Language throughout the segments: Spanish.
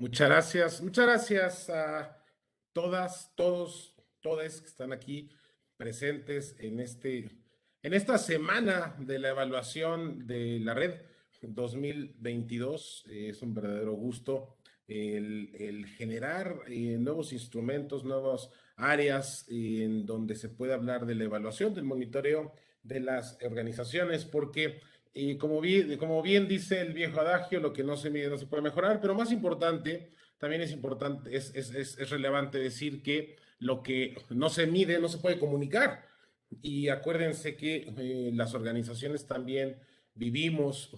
Muchas gracias a todas, todos, todes que están aquí presentes en esta semana de la evaluación de la red 2022. Es un verdadero gusto el generar nuevos instrumentos, nuevas áreas en donde se puede hablar de la evaluación, del monitoreo de las organizaciones, porque como bien dice el viejo adagio, lo que no se mide no se puede mejorar, pero más importante, también es importante, es relevante decir que lo que no se mide no se puede comunicar. Y acuérdense que las organizaciones también vivimos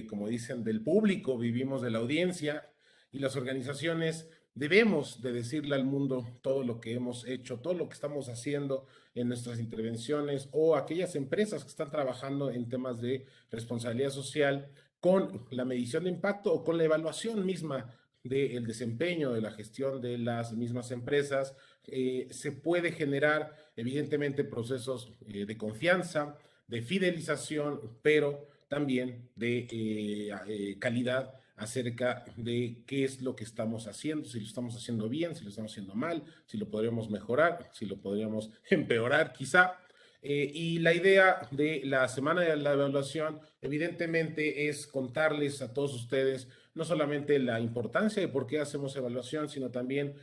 como dicen, del público, vivimos de la audiencia, y las organizaciones debemos de decirle al mundo todo lo que hemos hecho, todo lo que estamos haciendo en nuestras intervenciones, o aquellas empresas que están trabajando en temas de responsabilidad social con la medición de impacto o con la evaluación misma del desempeño de la gestión de las mismas empresas. Se puede generar evidentemente procesos de confianza, de fidelización, pero también de calidad acerca de qué es lo que estamos haciendo, si lo estamos haciendo bien, si lo estamos haciendo mal, si lo podríamos mejorar, si lo podríamos empeorar quizá. Y la idea de la semana de la evaluación, evidentemente, es contarles a todos ustedes no solamente la importancia de por qué hacemos evaluación, sino también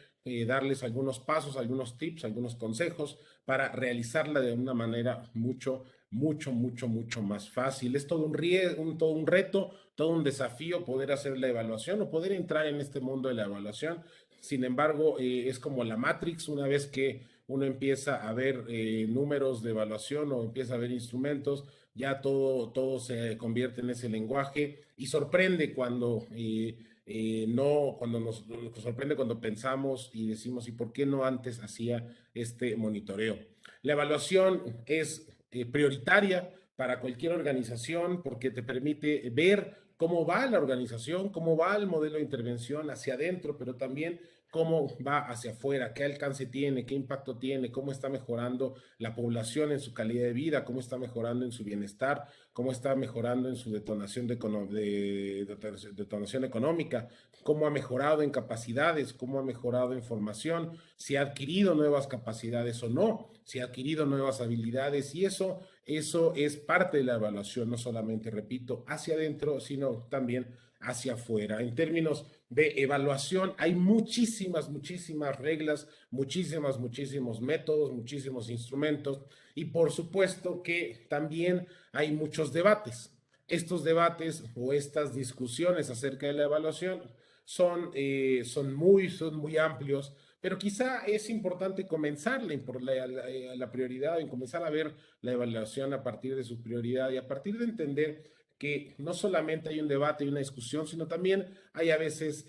darles algunos pasos, algunos tips, algunos consejos para realizarla de una manera mucho más fácil. Es todo todo un reto, todo un desafío poder hacer la evaluación o poder entrar en este mundo de la evaluación. Sin embargo, es como la Matrix. Una vez que uno empieza a ver números de evaluación o empieza a ver instrumentos, ya todo se convierte en ese lenguaje y sorprende cuando no, nos sorprende cuando pensamos y decimos, ¿y por qué no antes hacía este monitoreo? La evaluación es prioritaria para cualquier organización porque te permite ver cómo va la organización, cómo va el modelo de intervención hacia adentro, pero también cómo va hacia afuera, qué alcance tiene, qué impacto tiene, cómo está mejorando la población en su calidad de vida, cómo está mejorando en su bienestar, cómo está mejorando en su detonación económica, cómo ha mejorado en capacidades, cómo ha mejorado en formación, si ha adquirido nuevas capacidades o no, si ha adquirido nuevas habilidades, y eso es parte de la evaluación, no solamente, repito, hacia adentro, sino también hacia afuera. En términos de evaluación, hay muchísimas reglas, muchísimos métodos, muchísimos instrumentos, y por supuesto que también hay muchos debates. Estos debates o estas discusiones acerca de la evaluación son muy amplios, pero quizá es importante comenzar la prioridad, y comenzar a ver la evaluación a partir de su prioridad y a partir de entender que no solamente hay un debate y una discusión, sino también hay a veces,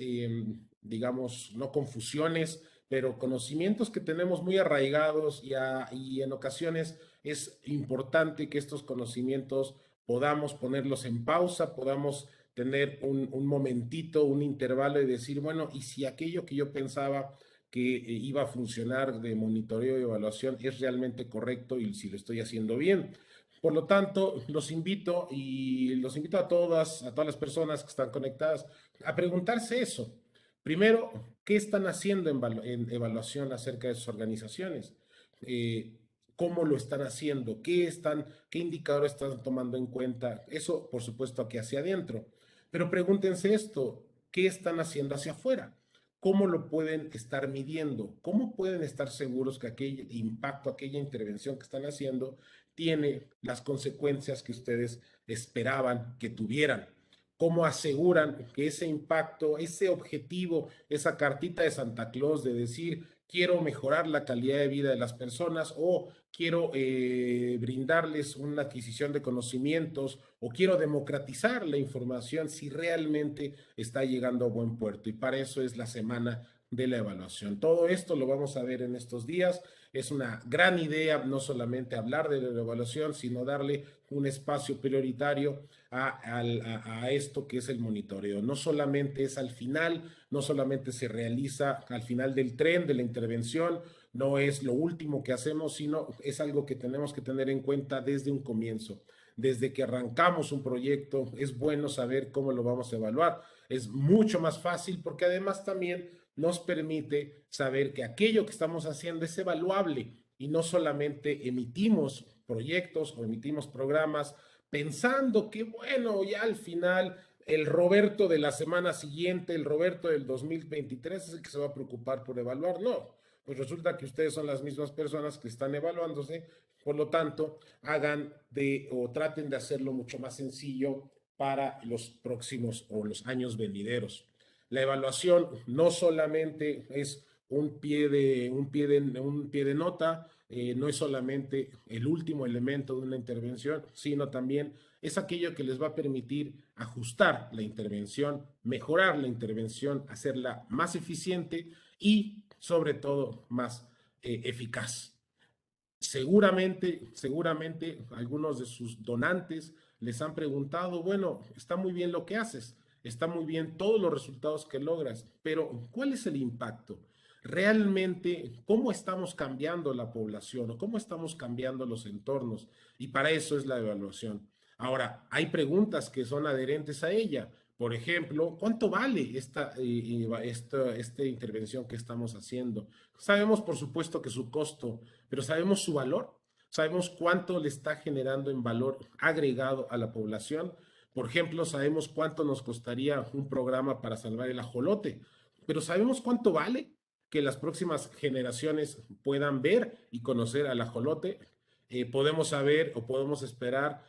digamos, no confusiones, pero conocimientos que tenemos muy arraigados, y en ocasiones es importante que estos conocimientos podamos ponerlos en pausa, podamos tener un momentito, un intervalo y decir, bueno, y si aquello que yo pensaba que iba a funcionar de monitoreo y evaluación es realmente correcto y si lo estoy haciendo bien. Por lo tanto, los invito a todas las personas que están conectadas a preguntarse eso. Primero, ¿qué están haciendo en evaluación acerca de sus organizaciones? Eh, ¿Cómo lo están haciendo? ¿Qué indicadores están tomando en cuenta? Eso, por supuesto, aquí hacia adentro. Pero pregúntense esto, ¿qué están haciendo hacia afuera? ¿Cómo lo pueden estar midiendo? ¿Cómo pueden estar seguros que aquel impacto, aquella intervención que están haciendo tiene las consecuencias que ustedes esperaban que tuvieran? ¿Cómo aseguran que ese impacto, ese objetivo, esa cartita de Santa Claus de decir, quiero mejorar la calidad de vida de las personas, o quiero brindarles una adquisición de conocimientos, o quiero democratizar la información, si realmente está llegando a buen puerto? Y para eso es la semana de la evaluación. Todo esto lo vamos a ver en estos días. Es una gran idea no solamente hablar de la evaluación, sino darle un espacio prioritario a esto que es el monitoreo. No solamente es al final, no solamente se realiza al final del tren de la intervención, no es lo último que hacemos, sino es algo que tenemos que tener en cuenta desde un comienzo. Desde que arrancamos un proyecto, es bueno saber cómo lo vamos a evaluar. es mucho más fácil porque además también nos permite saber que aquello que estamos haciendo es evaluable y no solamente emitimos proyectos o emitimos programas pensando que, bueno, ya al final el Roberto de la semana siguiente, el Roberto del 2023 es el que se va a preocupar por evaluar. No, pues resulta que ustedes son las mismas personas que están evaluándose, por lo tanto, hagan de o traten de hacerlo mucho más sencillo para los próximos o los años venideros. La evaluación no solamente es un pie de nota, no es solamente el último elemento de una intervención, sino también es aquello que les va a permitir ajustar la intervención, mejorar la intervención, hacerla más eficiente y sobre todo más eficaz. Seguramente algunos de sus donantes les han preguntado, bueno, está muy bien lo que haces, está muy bien todos los resultados que logras, pero ¿cuál es el impacto? Realmente, ¿cómo estamos cambiando la población o cómo estamos cambiando los entornos? Y para eso es la evaluación. Ahora, hay preguntas que son adherentes a ella. Por ejemplo, ¿cuánto vale esta intervención que estamos haciendo? Sabemos, por supuesto, que su costo, pero sabemos su valor, sabemos cuánto le está generando en valor agregado a la población. Por ejemplo, sabemos cuánto nos costaría un programa para salvar el ajolote, pero sabemos cuánto vale que las próximas generaciones puedan ver y conocer al ajolote. Podemos saber o podemos esperar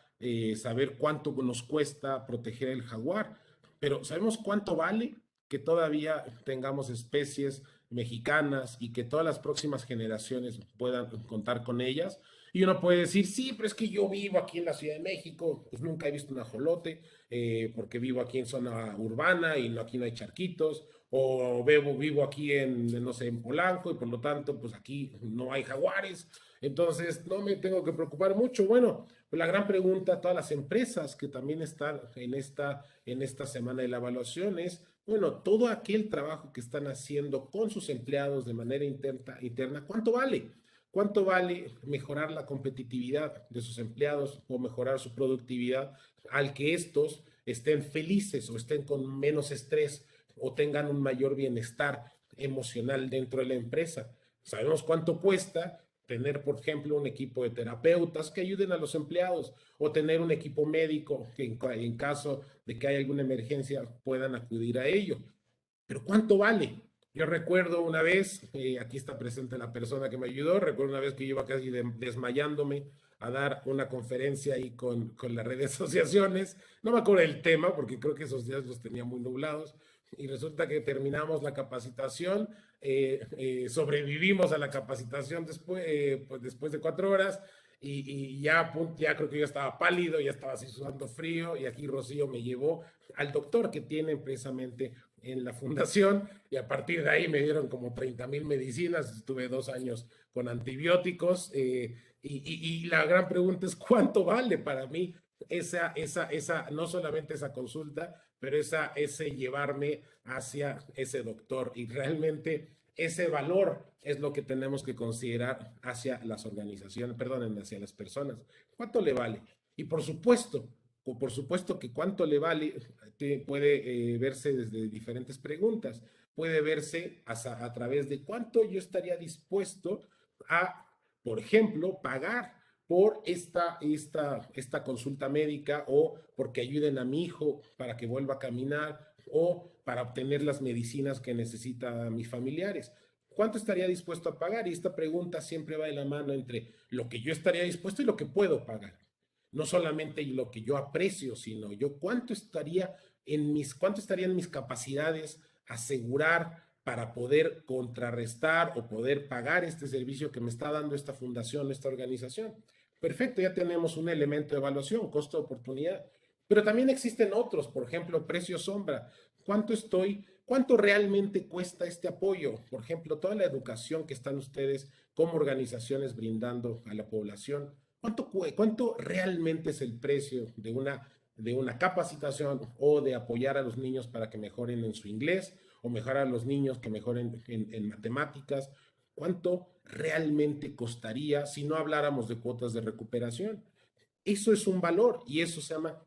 saber cuánto nos cuesta proteger el jaguar, pero sabemos cuánto vale que todavía tengamos especies mexicanas y que todas las próximas generaciones puedan contar con ellas. Y uno puede decir, sí, pero es que yo vivo aquí en la Ciudad de México, pues nunca he visto un ajolote, porque vivo aquí en zona urbana y no, aquí no hay charquitos, o vivo aquí no sé, en Polanco y por lo tanto, pues aquí no hay jaguares, entonces no me tengo que preocupar mucho. Bueno, pues la gran pregunta a todas las empresas que también están en esta semana de la evaluación es, bueno, todo aquel trabajo que están haciendo con sus empleados de manera interna, ¿cuánto vale? ¿Cuánto vale mejorar la competitividad de sus empleados o mejorar su productividad al que estos estén felices o estén con menos estrés o tengan un mayor bienestar emocional dentro de la empresa? Sabemos cuánto cuesta tener, por ejemplo, un equipo de terapeutas que ayuden a los empleados o tener un equipo médico que en caso de que haya alguna emergencia puedan acudir a ello. Pero ¿cuánto vale? Yo recuerdo una vez, aquí está presente la persona que me ayudó, recuerdo una vez que yo iba casi desmayándome a dar una conferencia ahí con la red de asociaciones. No me acuerdo del tema porque creo que esos días los tenía muy nublados. Y resulta que terminamos la capacitación, sobrevivimos a la capacitación pues después de 4 horas y ya creo que yo estaba pálido, ya estaba así sudando frío y aquí Rocío me llevó al doctor que tiene precisamente en la fundación y a partir de ahí me dieron como 30,000 medicinas, estuve 2 años con antibióticos y la gran pregunta es ¿cuánto vale para mí no solamente esa consulta, pero ese llevarme hacia ese doctor y realmente ese valor es lo que tenemos que considerar hacia las organizaciones, perdón, hacia las personas. ¿Cuánto le vale? Y por supuesto que cuánto le vale puede verse desde diferentes preguntas. Puede verse a través de cuánto yo estaría dispuesto a, por ejemplo, pagar por esta consulta médica o porque ayuden a mi hijo para que vuelva a caminar o para obtener las medicinas que necesitan mis familiares. ¿Cuánto estaría dispuesto a pagar? Y esta pregunta siempre va de la mano entre lo que yo estaría dispuesto y lo que puedo pagar. No solamente lo que yo aprecio, sino yo cuánto estaría en mis capacidades asegurar para poder contrarrestar o poder pagar este servicio que me está dando esta fundación, esta organización. Perfecto, ya tenemos un elemento de evaluación, costo de oportunidad, pero también existen otros, por ejemplo, precio sombra. ¿Cuánto realmente cuesta este apoyo? Por ejemplo, toda la educación que están ustedes como organizaciones brindando a la población. ¿Cuánto realmente es el precio de una capacitación o de apoyar a los niños para que mejoren en su inglés o mejorar a los niños que mejoren en matemáticas? ¿Cuánto realmente costaría si no habláramos de cuotas de recuperación? Eso es un valor y eso se llama,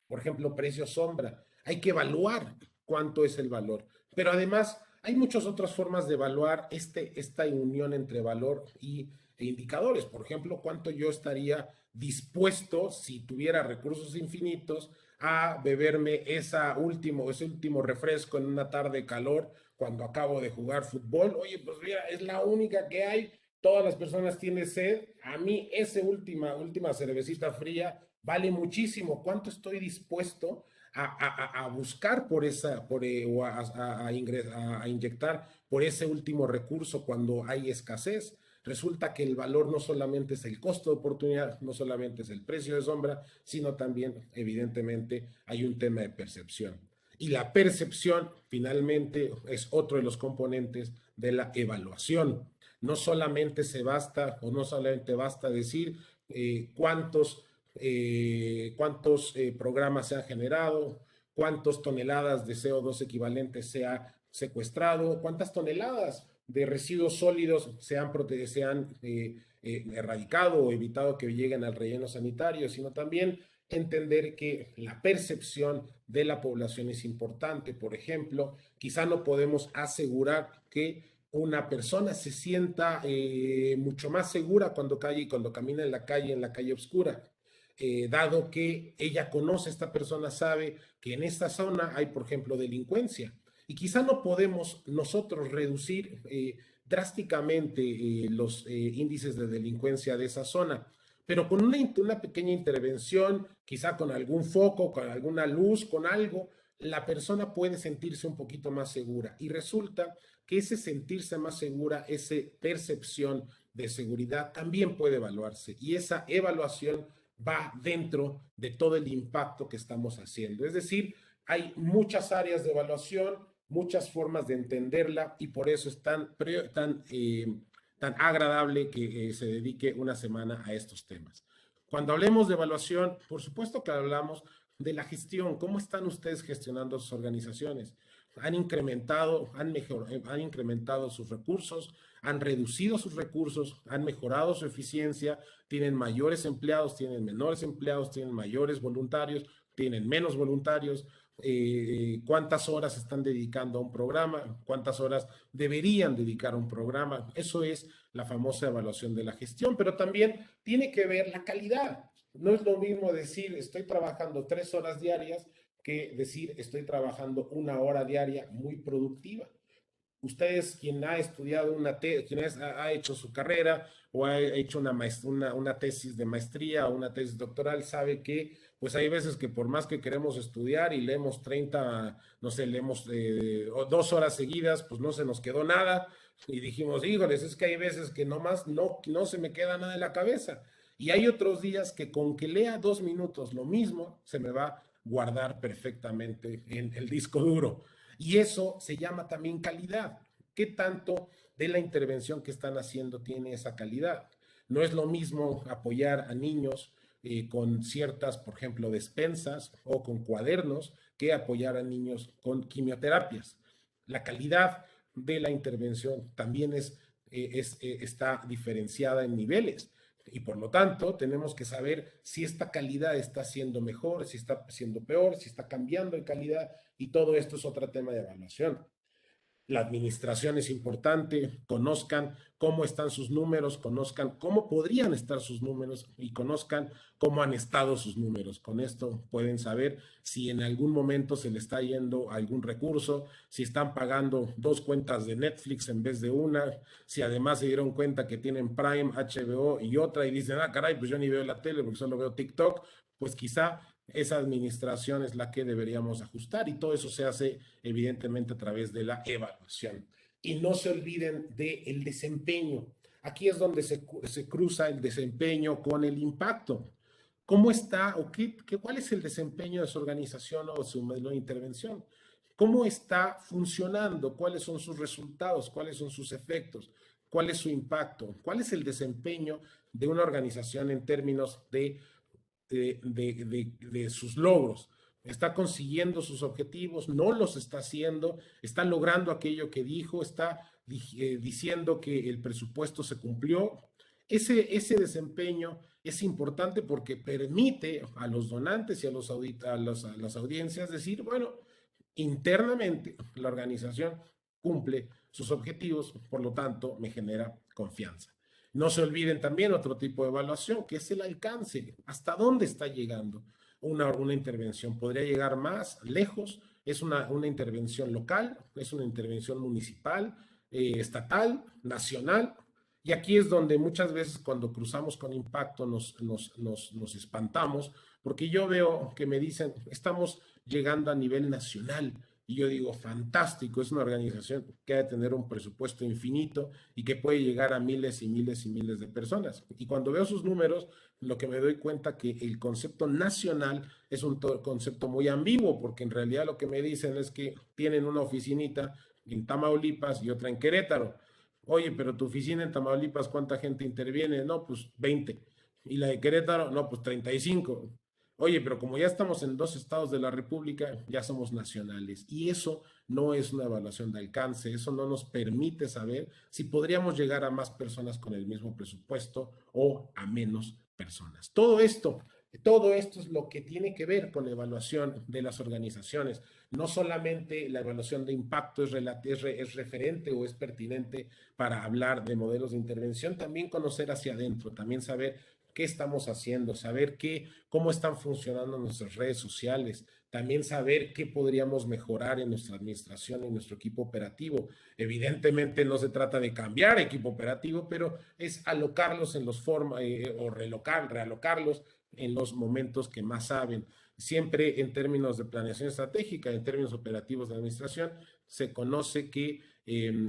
por ejemplo, precio sombra. Hay que evaluar cuánto es el valor. Pero además hay muchas otras formas de evaluar esta unión entre valor e indicadores. Por ejemplo, cuánto yo estaría dispuesto, si tuviera recursos infinitos, a beberme ese último refresco en una tarde de calor cuando acabo de jugar fútbol. Oye, pues mira, es la única que hay. Todas las personas tienen sed. A mí esa última cervecita fría vale muchísimo. ¿Cuánto estoy dispuesto a buscar por o a inyectar por ese último recurso cuando hay escasez? Resulta que el valor no solamente es el costo de oportunidad, no solamente es el precio de sombra, sino también, evidentemente, hay un tema de percepción. Y la percepción, finalmente, es otro de los componentes de la evaluación. No solamente se basta o no solamente basta decir cuántos programas se han generado, cuántas toneladas de CO2 equivalentes se ha secuestrado, cuántas toneladas de residuos sólidos se han erradicado o evitado que lleguen al relleno sanitario, sino también entender que la percepción de la población es importante. Por ejemplo, quizá no podemos asegurar que una persona se sienta mucho más segura cuando camina en la calle oscura. Dado que ella conoce, esta persona sabe que en esta zona hay, por ejemplo, delincuencia. Y quizá no podemos nosotros reducir drásticamente los índices de delincuencia de esa zona, pero con una pequeña intervención, quizá con algún foco, con alguna luz, con algo, la persona puede sentirse un poquito más segura. Y resulta que ese sentirse más segura, esa percepción de seguridad también puede evaluarse. Y esa evaluación va dentro de todo el impacto que estamos haciendo. Es decir, hay muchas áreas de evaluación, muchas formas de entenderla y por eso es tan agradable que se dedique una semana a estos temas. Cuando hablemos de evaluación, por supuesto que hablamos de la gestión. ¿Cómo están ustedes gestionando sus organizaciones? Han incrementado sus recursos, han reducido sus recursos, han mejorado su eficiencia, tienen mayores empleados, tienen menores empleados, tienen mayores voluntarios, tienen menos voluntarios, cuántas horas están dedicando a un programa, cuántas horas deberían dedicar a un programa. Eso es la famosa evaluación de la gestión, pero también tiene que ver la calidad. No es lo mismo decir estoy trabajando 3 horas diarias que decir estoy trabajando 1 hora diaria muy productiva. Ustedes, quien ha estudiado ha hecho su carrera o ha hecho una tesis de maestría o una tesis doctoral, sabe que pues hay veces que por más que queremos estudiar y leemos 30, no sé, leemos 2 horas seguidas, pues no se nos quedó nada y dijimos, híjoles, es que hay veces que nomás no se me queda nada en la cabeza. Y hay otros días que con que lea 2 minutos lo mismo, se me va a guardar perfectamente en el disco duro. Y eso se llama también calidad. ¿Qué tanto de la intervención que están haciendo tiene esa calidad? No es lo mismo apoyar a niños con ciertas, por ejemplo, despensas o con cuadernos que apoyar a niños con quimioterapias. La calidad de la intervención también está diferenciada en niveles. Y por lo tanto, tenemos que saber si esta calidad está siendo mejor, si está siendo peor, si está cambiando de calidad, y todo esto es otro tema de evaluación. La administración es importante, conozcan cómo están sus números, conozcan cómo podrían estar sus números y conozcan cómo han estado sus números. Con esto pueden saber si en algún momento se le está yendo algún recurso, si están pagando 2 cuentas de Netflix en vez de una, si además se dieron cuenta que tienen Prime, HBO y otra y dicen, ah, caray, pues yo ni veo la tele porque solo veo TikTok, pues quizá esa administración es la que deberíamos ajustar y todo eso se hace evidentemente a través de la evaluación. Y no se olviden del desempeño. Aquí es donde se cruza el desempeño con el impacto. ¿Cómo está o cuál es el desempeño de su organización o su modelo de intervención? ¿Cómo está funcionando? ¿Cuáles son sus resultados? ¿Cuáles son sus efectos? ¿Cuál es su impacto? ¿Cuál es el desempeño de una organización en términos de sus logros? ¿Está consiguiendo sus objetivos? ¿No los está haciendo? ¿Está logrando aquello que dijo? ¿Está diciendo que el presupuesto se cumplió? Ese desempeño es importante porque permite a los donantes y a las audiencias decir, bueno, internamente la organización cumple sus objetivos, por lo tanto, me genera confianza. No se olviden también otro tipo de evaluación, que es el alcance. ¿Hasta dónde está llegando una intervención? ¿Podría llegar más lejos? ¿Es una intervención local? ¿Es una intervención municipal, estatal, nacional? Y aquí es donde muchas veces cuando cruzamos con impacto nos espantamos, porque yo veo que me dicen, estamos llegando a nivel nacional. Y yo digo, fantástico, es una organización que ha de tener un presupuesto infinito y que puede llegar a miles y miles y miles de personas. Y cuando veo sus números, lo que me doy cuenta que el concepto nacional es un concepto muy ambiguo, porque en realidad lo que me dicen es que tienen una oficinita en Tamaulipas y otra en Querétaro. Oye, pero tu oficina en Tamaulipas, ¿cuánta gente interviene? No, pues 20. Y la de Querétaro, no, pues 35. Oye, pero como ya estamos en dos estados de la República, ya somos nacionales. Y eso no es una evaluación de alcance, eso no nos permite saber si podríamos llegar a más personas con el mismo presupuesto o a menos personas. Todo esto es lo que tiene que ver con la evaluación de las organizaciones. No solamente la evaluación de impacto es referente o es pertinente para hablar de modelos de intervención, también conocer hacia adentro, también saber qué estamos haciendo, saber cómo están funcionando nuestras redes sociales, también saber qué podríamos mejorar en nuestra administración, en nuestro equipo operativo. Evidentemente no se trata de cambiar equipo operativo, pero es alocarlos en los o realocarlos en los momentos que más saben. Siempre en términos de planeación estratégica, en términos operativos de administración, se conoce que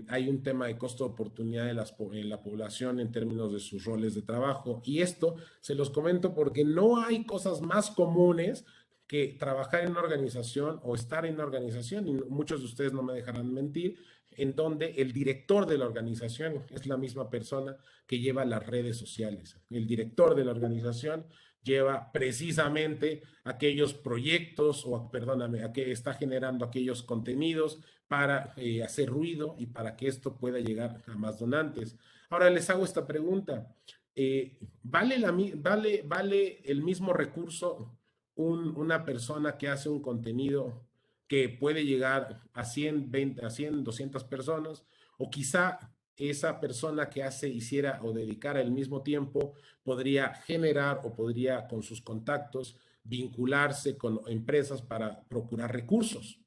hay un tema de costo de oportunidad en la población en términos de sus roles de trabajo. Y esto se los comento porque no hay cosas más comunes que trabajar en una organización o estar en una organización, y muchos de ustedes no me dejarán mentir, en donde el director de la organización es la misma persona que lleva las redes sociales. El director de la organización lleva precisamente aquellos proyectos o, perdóname, a que está generando aquellos contenidos para hacer ruido y para que esto pueda llegar a más donantes. Ahora les hago esta pregunta. ¿Vale el mismo recurso una persona que hace un contenido que puede llegar a 100, 20, a 100, 200 personas? O quizá esa persona que hiciera o dedicara el mismo tiempo podría generar o podría con sus contactos vincularse con empresas para procurar recursos.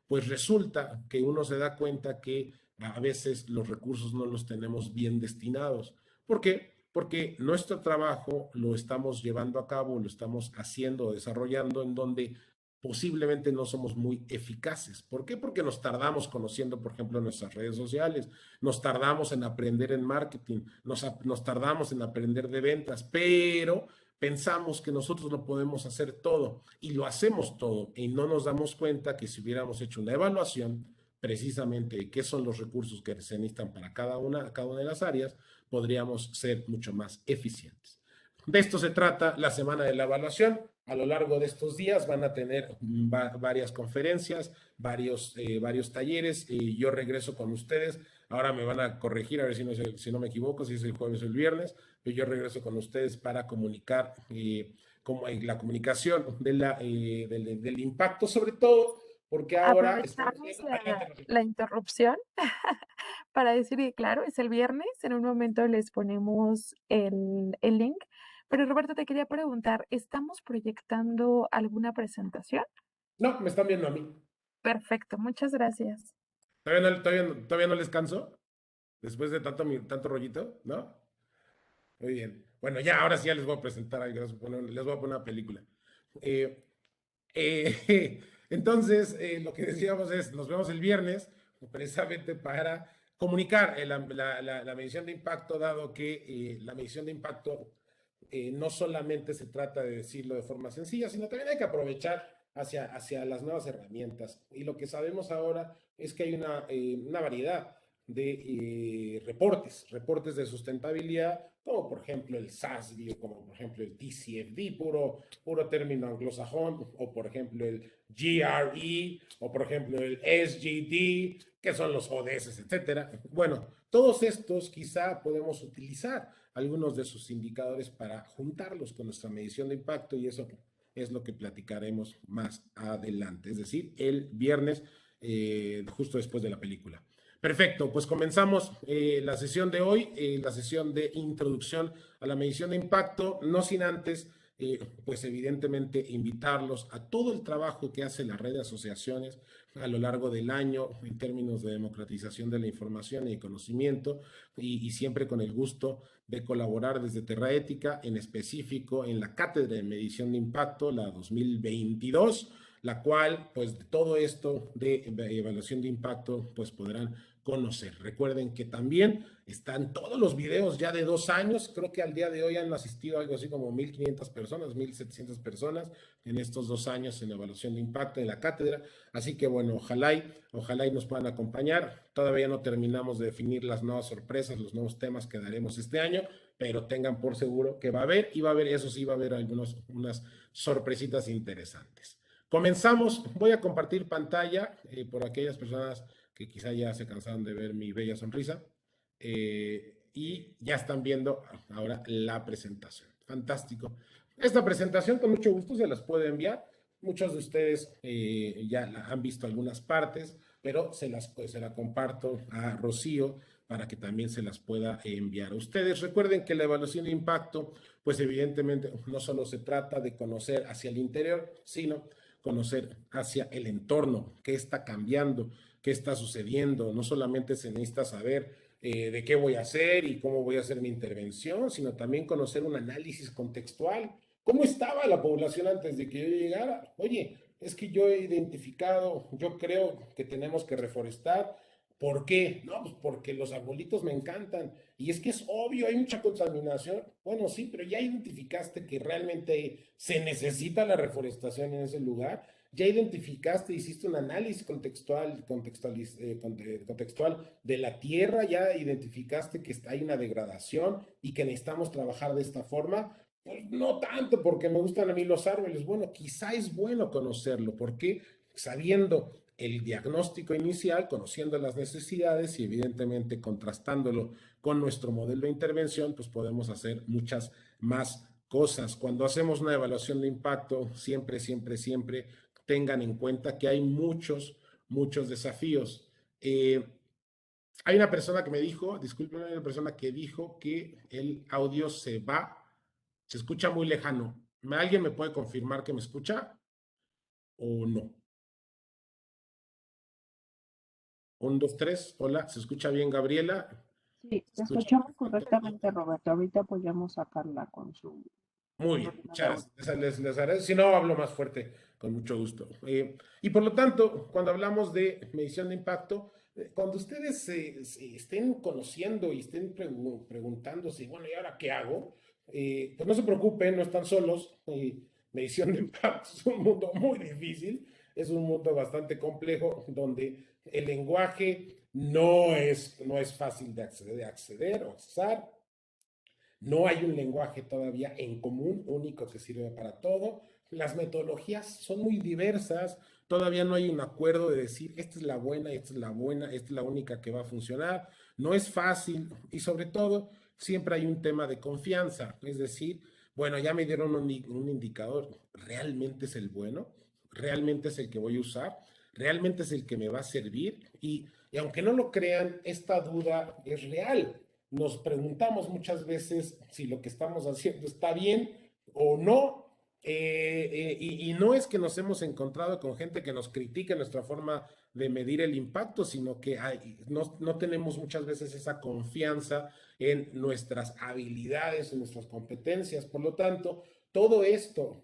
Pues resulta que uno se da cuenta que a veces los recursos no los tenemos bien destinados. ¿Por qué? Porque nuestro trabajo lo estamos llevando a cabo, lo estamos haciendo o desarrollando en donde posiblemente no somos muy eficaces. ¿Por qué? Porque nos tardamos conociendo, por ejemplo, nuestras redes sociales, nos tardamos en aprender en marketing, nos tardamos en aprender de ventas, pero pensamos que nosotros lo podemos hacer todo y lo hacemos todo y no nos damos cuenta que si hubiéramos hecho una evaluación precisamente de qué son los recursos que se necesitan para cada una de las áreas, podríamos ser mucho más eficientes. De esto se trata la semana de la evaluación. A lo largo de estos días van a tener varias conferencias, varios talleres. Yo regreso con ustedes. Ahora me van a corregir, a ver si no me equivoco, si es el jueves o el viernes. Pero yo regreso con ustedes para comunicar la comunicación del impacto, sobre todo porque ahora estamos Aprovechamos viendo... Ay, ya la interrupción para decir que, claro, es el viernes, en un momento les ponemos el link. Pero Roberto, te quería preguntar, ¿estamos proyectando alguna presentación? No, me están viendo a mí. Perfecto, muchas gracias. Todavía no les canso? Después de tanto rollito, ¿no? Muy bien. Bueno, ya, ahora sí ya les voy a presentar algo, les voy a poner una película. Eh, entonces, lo que decíamos es, nos vemos el viernes, precisamente para comunicar la medición de impacto, dado que la medición de impacto no solamente se trata de decirlo de forma sencilla, sino también hay que aprovechar hacia las nuevas herramientas. Y lo que sabemos ahora es que hay una variedad de reportes de sustentabilidad, como por ejemplo el SASB, o como por ejemplo el TCFD, puro término anglosajón, o por ejemplo el GRE, o por ejemplo el SGD, que son los ODS, etcétera. Bueno, todos estos quizá podemos utilizar algunos de sus indicadores para juntarlos con nuestra medición de impacto y es lo que platicaremos más adelante, es decir, el viernes, justo después de la película. Perfecto, pues comenzamos la sesión de hoy, la sesión de introducción a la medición de impacto, no sin antes, pues evidentemente invitarlos a todo el trabajo que hace la red de asociaciones a lo largo del año en términos de democratización de la información y conocimiento, y siempre con el gusto de colaborar desde Terra Ética, en específico en la Cátedra de Medición de Impacto, la 2022, la cual, pues, de todo esto de evaluación de impacto, pues podrán conocer. Recuerden que también están todos los videos ya de 2 años. Creo que al día de hoy han asistido algo así como 1,500 personas, 1,700 personas en estos 2 años en evaluación de impacto en la cátedra. Así que bueno, ojalá y nos puedan acompañar. Todavía no terminamos de definir las nuevas sorpresas, los nuevos temas que daremos este año, pero tengan por seguro que va a haber, y va a haber, eso sí, va a haber unas sorpresitas interesantes. Comenzamos, voy a compartir pantalla por aquellas personas que quizá ya se cansaron de ver mi bella sonrisa y ya están viendo ahora la presentación. Fantástico. Esta presentación con mucho gusto se las puedo enviar. Muchos de ustedes ya han visto algunas partes, pero se la comparto a Rocío para que también se las pueda enviar a ustedes. Recuerden que la evaluación de impacto, pues evidentemente no solo se trata de conocer hacia el interior, sino conocer hacia el entorno, qué está cambiando, qué está sucediendo. No solamente se necesita saber de qué voy a hacer y cómo voy a hacer mi intervención, sino también conocer un análisis contextual. ¿Cómo estaba la población antes de que yo llegara? Oye, es que yo he identificado, yo creo que tenemos que reforestar. ¿Por qué? No, pues porque los arbolitos me encantan. Y es que es obvio, hay mucha contaminación. Bueno, sí, pero ya identificaste que realmente se necesita la reforestación en ese lugar. Ya identificaste, hiciste un análisis contextual de la tierra, ya identificaste que hay una degradación y que necesitamos trabajar de esta forma. Pues no tanto porque me gustan a mí los árboles. Bueno, quizá es bueno conocerlo, porque sabiendo el diagnóstico inicial, conociendo las necesidades y evidentemente contrastándolo con nuestro modelo de intervención, pues podemos hacer muchas más cosas. Cuando hacemos una evaluación de impacto, siempre tengan en cuenta que hay muchos desafíos. Hay una persona que me dijo, disculpen, hay una persona que dijo que el audio se escucha muy lejano. ¿Alguien me puede confirmar que me escucha o no? 1, 2, 3. Hola, ¿se escucha bien, Gabriela? Sí, ¿Se te escucha escuchamos perfecto? correctamente, Roberto. Ahorita apoyamos a Carla con su Muy bien, problema de muchas audio. gracias. Les agradezco. Si no, hablo más fuerte, con mucho gusto. Y por lo tanto, cuando hablamos de medición de impacto, cuando ustedes se estén conociendo y estén preguntándose, bueno, ¿y ahora qué hago? Pues no se preocupen, no están solos. Medición de impacto es un mundo muy difícil, es un mundo bastante complejo, donde el lenguaje no es fácil de acceder o accesar. No hay un lenguaje todavía en común, único, que sirve para todo. Las metodologías son muy diversas. Todavía no hay un acuerdo de decir, esta es la buena, esta es la buena, esta es la única que va a funcionar. No es fácil, y sobre todo siempre hay un tema de confianza. Es decir, bueno, ya me dieron un indicador. ¿Realmente es el bueno? ¿Realmente es el que voy a usar? ¿Realmente es el que me va a servir? Y aunque no lo crean, esta duda es real. Nos preguntamos muchas veces si lo que estamos haciendo está bien o no. Y no es que nos hemos encontrado con gente que nos critique nuestra forma de medir el impacto, sino que no tenemos muchas veces esa confianza en nuestras habilidades, en nuestras competencias. Por lo tanto, todo esto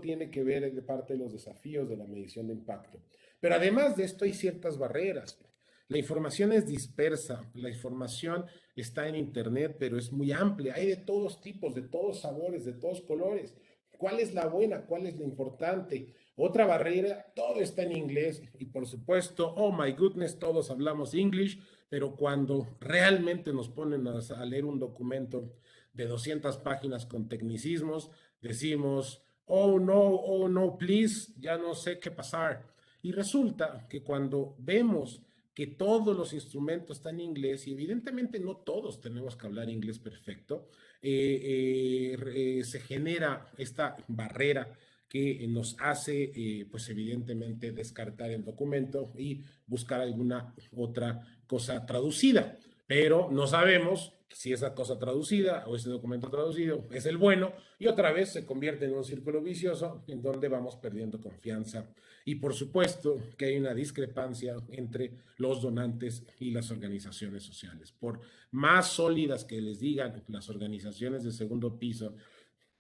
tiene que ver de parte de los desafíos de la medición de impacto. Pero además de esto hay ciertas barreras. La información es dispersa, la información está en Internet, pero es muy amplia. Hay de todos tipos, de todos sabores, de todos colores. ¿Cuál es la buena? ¿Cuál es la importante? Otra barrera, todo está en inglés y por supuesto, oh my goodness, todos hablamos English, pero cuando realmente nos ponen a leer un documento de 200 páginas con tecnicismos, decimos, oh no, please, ya no sé qué pasar. Y resulta que cuando vemos que todos los instrumentos están en inglés, y evidentemente no todos tenemos que hablar inglés perfecto, se genera esta barrera que nos hace, pues evidentemente, descartar el documento y buscar alguna otra cosa traducida. Pero no sabemos si esa cosa traducida o ese documento traducido es el bueno y otra vez se convierte en un círculo vicioso en donde vamos perdiendo confianza. Y por supuesto que hay una discrepancia entre los donantes y las organizaciones sociales. Por más sólidas que les digan las organizaciones de segundo piso,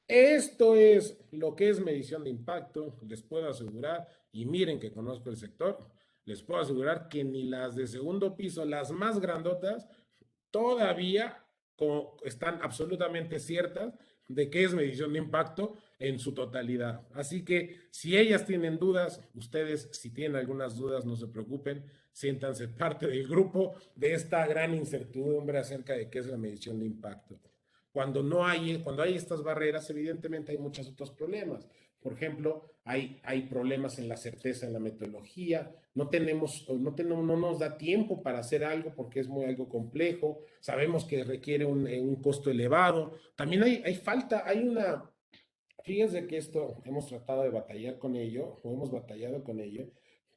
esto es lo que es medición de impacto, les puedo asegurar, y miren que conozco el sector, les puedo asegurar que ni las de segundo piso, las más grandotas, todavía están absolutamente ciertas de qué es medición de impacto en su totalidad. Así que si ellas tienen dudas, ustedes si tienen algunas dudas, no se preocupen, siéntanse parte del grupo de esta gran incertidumbre acerca de qué es la medición de impacto. Cuando hay estas barreras, evidentemente hay muchos otros problemas. Por ejemplo, hay problemas en la certeza en la metodología, no nos da tiempo para hacer algo porque es muy algo complejo, sabemos que requiere un costo elevado. También fíjense que esto hemos tratado de batallar con ello, o hemos batallado con ello,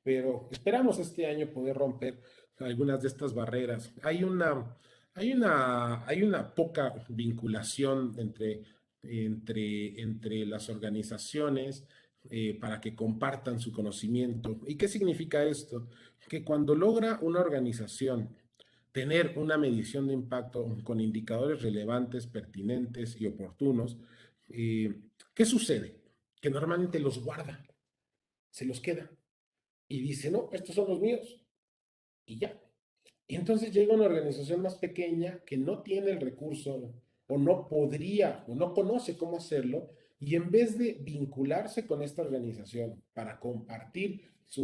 pero esperamos este año poder romper algunas de estas barreras. Hay una poca vinculación entre las organizaciones para que compartan su conocimiento. ¿Y qué significa esto? Que cuando logra una organización tener una medición de impacto con indicadores relevantes, pertinentes y oportunos, eh, ¿qué sucede? Que normalmente los guarda, se los queda y dice, no, estos son los míos y ya. Y entonces llega una organización más pequeña que no tiene el recurso o no podría o no conoce cómo hacerlo y en vez de vincularse con esta organización para compartir pues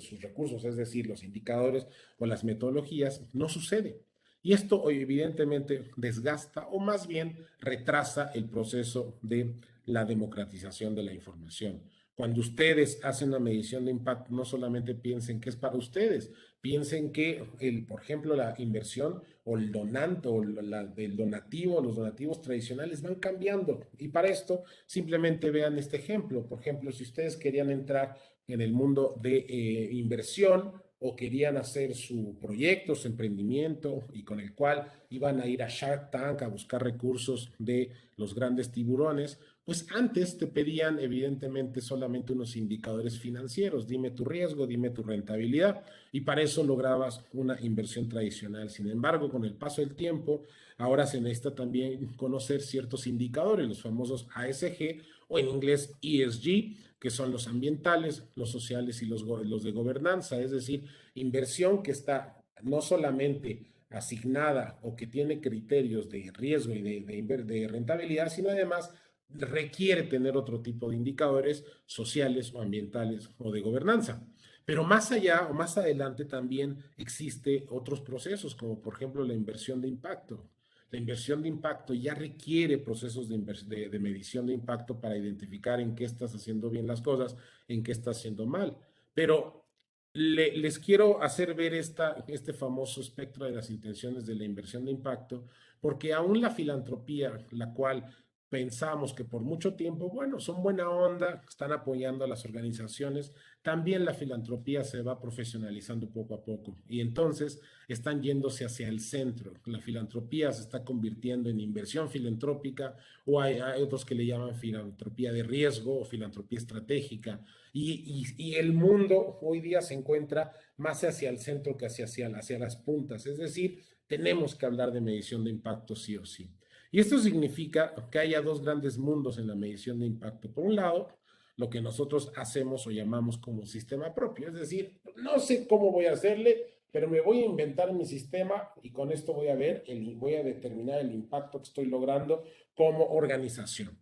sus recursos, es decir, los indicadores o las metodologías, no sucede. Y esto evidentemente desgasta o más bien retrasa el proceso de la democratización de la información. Cuando ustedes hacen una medición de impacto, no solamente piensen que es para ustedes, piensen que, por ejemplo, la inversión o el donante o el donativo, los donativos tradicionales van cambiando. Y para esto, simplemente vean este ejemplo. Por ejemplo, si ustedes querían entrar en el mundo de inversión o querían hacer su proyecto, su emprendimiento y con el cual iban a ir a Shark Tank a buscar recursos de los grandes tiburones, pues antes te pedían evidentemente solamente unos indicadores financieros, dime tu riesgo, dime tu rentabilidad, y para eso lograbas una inversión tradicional. Sin embargo, con el paso del tiempo, ahora se necesita también conocer ciertos indicadores, los famosos ASG o en inglés ESG, que son los ambientales, los sociales y los de gobernanza, es decir, inversión que está no solamente asignada o que tiene criterios de riesgo y de rentabilidad, sino además requiere tener otro tipo de indicadores sociales o ambientales o de gobernanza. Pero más allá o más adelante también existe otros procesos, como por ejemplo la inversión de impacto. La inversión de impacto ya requiere procesos de medición de impacto para identificar en qué estás haciendo bien las cosas, en qué estás haciendo mal. Pero les quiero hacer ver este famoso espectro de las intenciones de la inversión de impacto, porque aún la filantropía, la cual pensamos que por mucho tiempo, bueno, son buena onda, están apoyando a las organizaciones, también la filantropía se va profesionalizando poco a poco y entonces están yéndose hacia el centro. La filantropía se está convirtiendo en inversión filantrópica o hay otros que le llaman filantropía de riesgo o filantropía estratégica y el mundo hoy día se encuentra más hacia el centro que hacia las puntas, es decir, tenemos que hablar de medición de impacto sí o sí. Y esto significa que haya dos grandes mundos en la medición de impacto. Por un lado, lo que nosotros hacemos o llamamos como sistema propio, es decir, no sé cómo voy a hacerle, pero me voy a inventar mi sistema y con esto voy a determinar el impacto que estoy logrando como organización.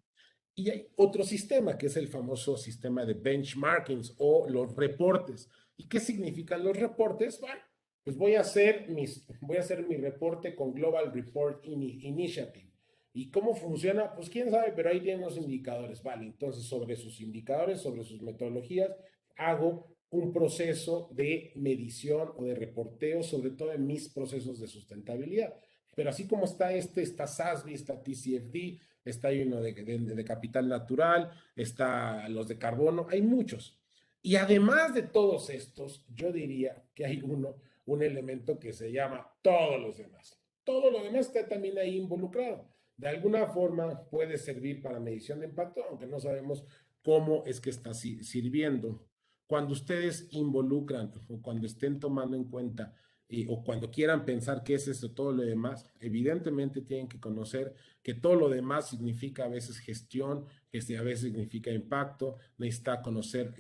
Y hay otro sistema que es el famoso sistema de benchmarkings o los reportes. ¿Y qué significan los reportes? Bueno, pues voy a hacer mi reporte con Global Report Initiative. ¿Y cómo funciona? Pues quién sabe, pero ahí tienen los indicadores. Vale, entonces sobre sus indicadores, sobre sus metodologías, hago un proceso de medición o de reporteo, sobre todo en mis procesos de sustentabilidad. Pero así como está está SASB, está TCFD, está hay uno de capital natural, está los de carbono, hay muchos. Y además de todos estos, yo diría que hay un elemento que se llama todos los demás. Todo lo demás está también ahí involucrado. De alguna forma puede servir para medición de impacto, aunque no sabemos cómo es que está sirviendo. Cuando ustedes involucran o cuando estén tomando en cuenta o cuando quieran pensar qué es esto, todo lo demás, evidentemente tienen que conocer que todo lo demás significa a veces gestión, que a veces significa impacto, necesita conocer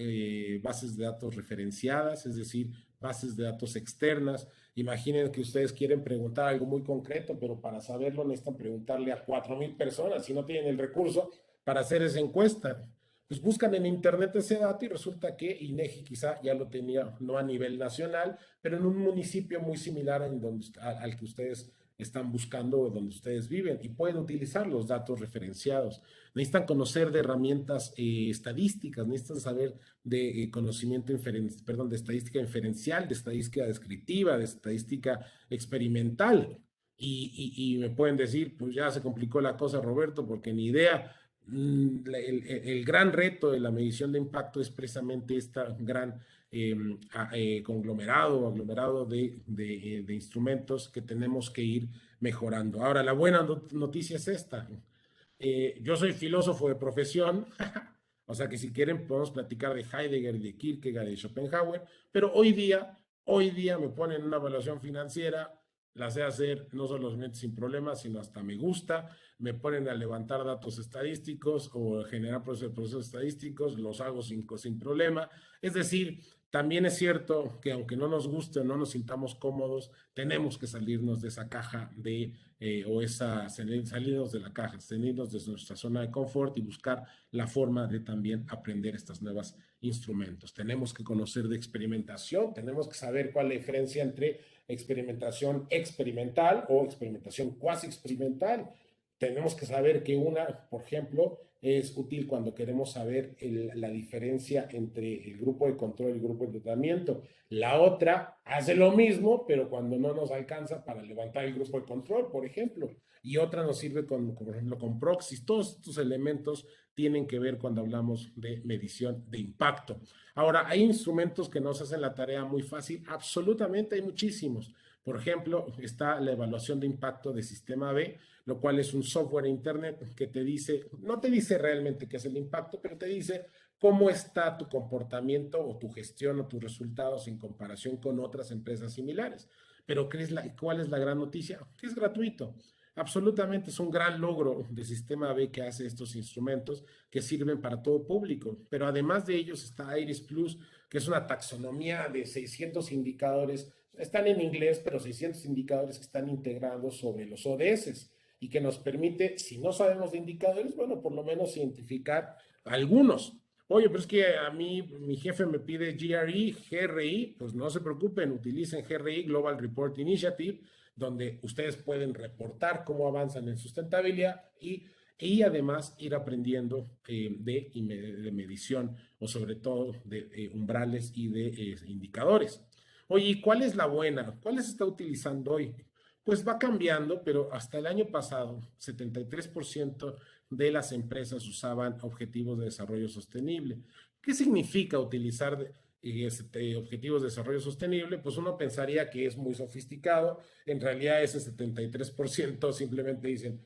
bases de datos referenciadas, es decir, bases de datos externas. Imaginen que ustedes quieren preguntar algo muy concreto, pero para saberlo necesitan preguntarle a 4,000 personas si no tienen el recurso para hacer esa encuesta. Pues buscan en internet ese dato y resulta que INEGI quizá ya lo tenía, no a nivel nacional, pero en un municipio muy similar al que ustedes están buscando o donde ustedes viven y pueden utilizar los datos referenciados. Necesitan conocer de herramientas estadísticas, necesitan saber de conocimiento perdón, de estadística inferencial, de estadística descriptiva, de estadística experimental. Y me pueden decir, pues ya se complicó la cosa, Roberto, porque ni idea. El gran reto de la medición de impacto es precisamente este gran conglomerado o aglomerado de instrumentos que tenemos que ir mejorando. Ahora, la buena noticia es esta. Yo soy filósofo de profesión, o sea que si quieren podemos platicar de Heidegger, de Kierkegaard, de Schopenhauer, pero hoy día me ponen una evaluación financiera, la sé hacer no solamente sin problemas, sino hasta me gusta, me ponen a levantar datos estadísticos o generar procesos estadísticos, los hago sin problema. Es decir, también es cierto que aunque no nos guste o no nos sintamos cómodos, tenemos que salirnos de esa caja salirnos de la caja, salirnos de nuestra zona de confort y buscar la forma de también aprender estos nuevos instrumentos. Tenemos que conocer de experimentación, tenemos que saber cuál es la diferencia entre experimentación experimental o experimentación cuasi experimental. Tenemos que saber que una, por ejemplo, es útil cuando queremos saber la diferencia entre el grupo de control y el grupo de tratamiento. La otra hace lo mismo, pero cuando no nos alcanza para levantar el grupo de control, por ejemplo. Y otra nos sirve por ejemplo, con proxies. Todos estos elementos tienen que ver cuando hablamos de medición de impacto. Ahora, hay instrumentos que nos hacen la tarea muy fácil. Absolutamente hay muchísimos. Por ejemplo, está la evaluación de impacto de sistema B, lo cual es un software internet que te dice, no te dice realmente qué es el impacto, pero te dice cómo está tu comportamiento o tu gestión o tus resultados en comparación con otras empresas similares. Pero ¿cuál es la gran noticia? Que es gratuito. Absolutamente es un gran logro de Sistema B que hace estos instrumentos que sirven para todo público. Pero además de ellos está Iris Plus, que es una taxonomía de 600 indicadores. Están en inglés, pero 600 indicadores que están integrados sobre los ODS y que nos permite, si no sabemos de indicadores, bueno, por lo menos identificar algunos. Oye, pero es que a mí mi jefe me pide GRI, pues no se preocupen, utilicen GRI, Global Report Initiative, donde ustedes pueden reportar cómo avanzan en sustentabilidad y además ir aprendiendo de medición o sobre todo de umbrales y de indicadores. Oye, ¿y cuál es la buena? ¿Cuál se está utilizando hoy? Pues va cambiando, pero hasta el año pasado, 73% de las empresas usaban objetivos de desarrollo sostenible. ¿Qué significa utilizar objetivos de desarrollo sostenible? Pues uno pensaría que es muy sofisticado. En realidad ese 73% simplemente dicen,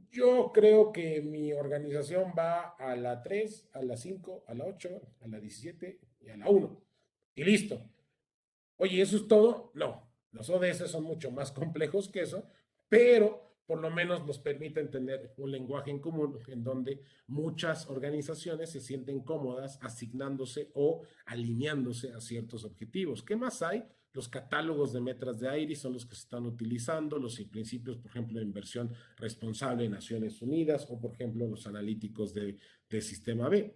yo creo que mi organización va a la 3, a la 5, a la 8, a la 17 y a la 1. Y listo. Oye, ¿eso es todo? No, los ODS son mucho más complejos que eso, pero por lo menos nos permiten tener un lenguaje en común en donde muchas organizaciones se sienten cómodas asignándose o alineándose a ciertos objetivos. ¿Qué más hay? Los catálogos de metas de IRIS son los que se están utilizando, los principios, por ejemplo, de inversión responsable de Naciones Unidas o, por ejemplo, los analíticos de Sistema B.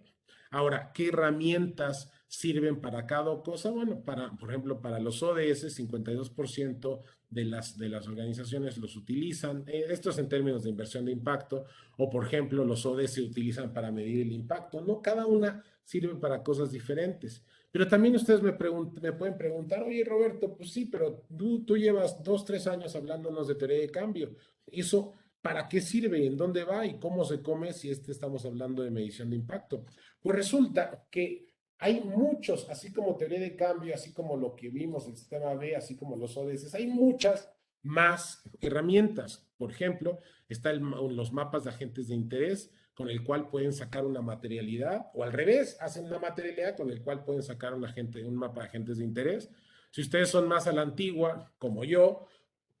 Ahora, ¿qué herramientas sirven para cada cosa? Bueno, por ejemplo, para los ODS, 52% de las organizaciones los utilizan. Esto es en términos de inversión de impacto, o por ejemplo, los ODS se utilizan para medir el impacto. No, cada una sirve para cosas diferentes. Pero también ustedes me pueden preguntar, oye Roberto, pues sí, pero tú llevas 2, 3 años hablándonos de teoría de cambio. ¿Eso para qué sirve? ¿En dónde va? ¿Y cómo se come si estamos hablando de medición de impacto? Pues resulta que hay muchos, así como teoría de cambio, así como lo que vimos, el sistema B, así como los ODS, hay muchas más herramientas. Por ejemplo, están los mapas de agentes de interés, con el cual pueden sacar una materialidad, o al revés, hacen una materialidad con el cual pueden sacar un mapa de agentes de interés. Si ustedes son más a la antigua, como yo,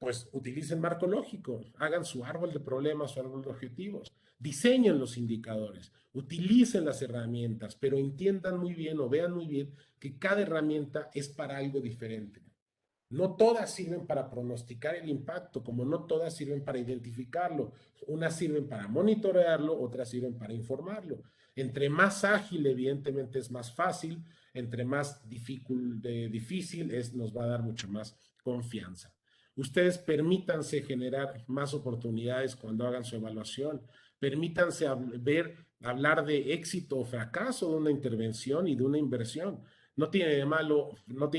pues utilicen marco lógico, hagan su árbol de problemas, su árbol de objetivos, diseñen los indicadores, utilicen las herramientas, pero entiendan muy bien o vean muy bien que cada herramienta es para algo diferente. No todas sirven para pronosticar el impacto, como no todas sirven para identificarlo. Unas sirven para monitorearlo, otras sirven para informarlo. Entre más ágil, evidentemente, es más fácil. Entre más difícil nos va a dar mucho más confianza. Ustedes permítanse generar más oportunidades cuando hagan su evaluación. Permítanse hablar de éxito o fracaso de una intervención y de una inversión. No tiene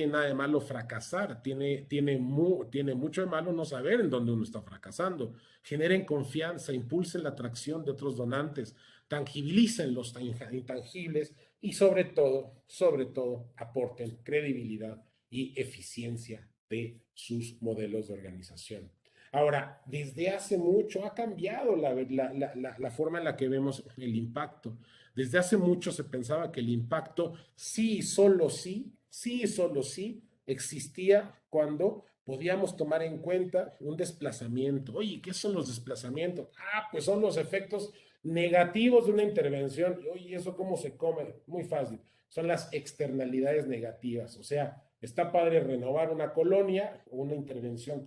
nada de malo fracasar, tiene mucho de malo no saber en dónde uno está fracasando. Generen confianza, impulsen la atracción de otros donantes, tangibilicen los intangibles y sobre todo, aporten credibilidad y eficiencia de sus modelos de organización. Ahora, desde hace mucho ha cambiado la forma en la que vemos el impacto. Desde hace mucho se pensaba que el impacto sí y solo sí existía cuando podíamos tomar en cuenta un desplazamiento. Oye, ¿qué son los desplazamientos? Pues son los efectos negativos de una intervención. Oye, ¿eso cómo se come? Muy fácil. Son las externalidades negativas. O sea, está padre renovar una colonia, una intervención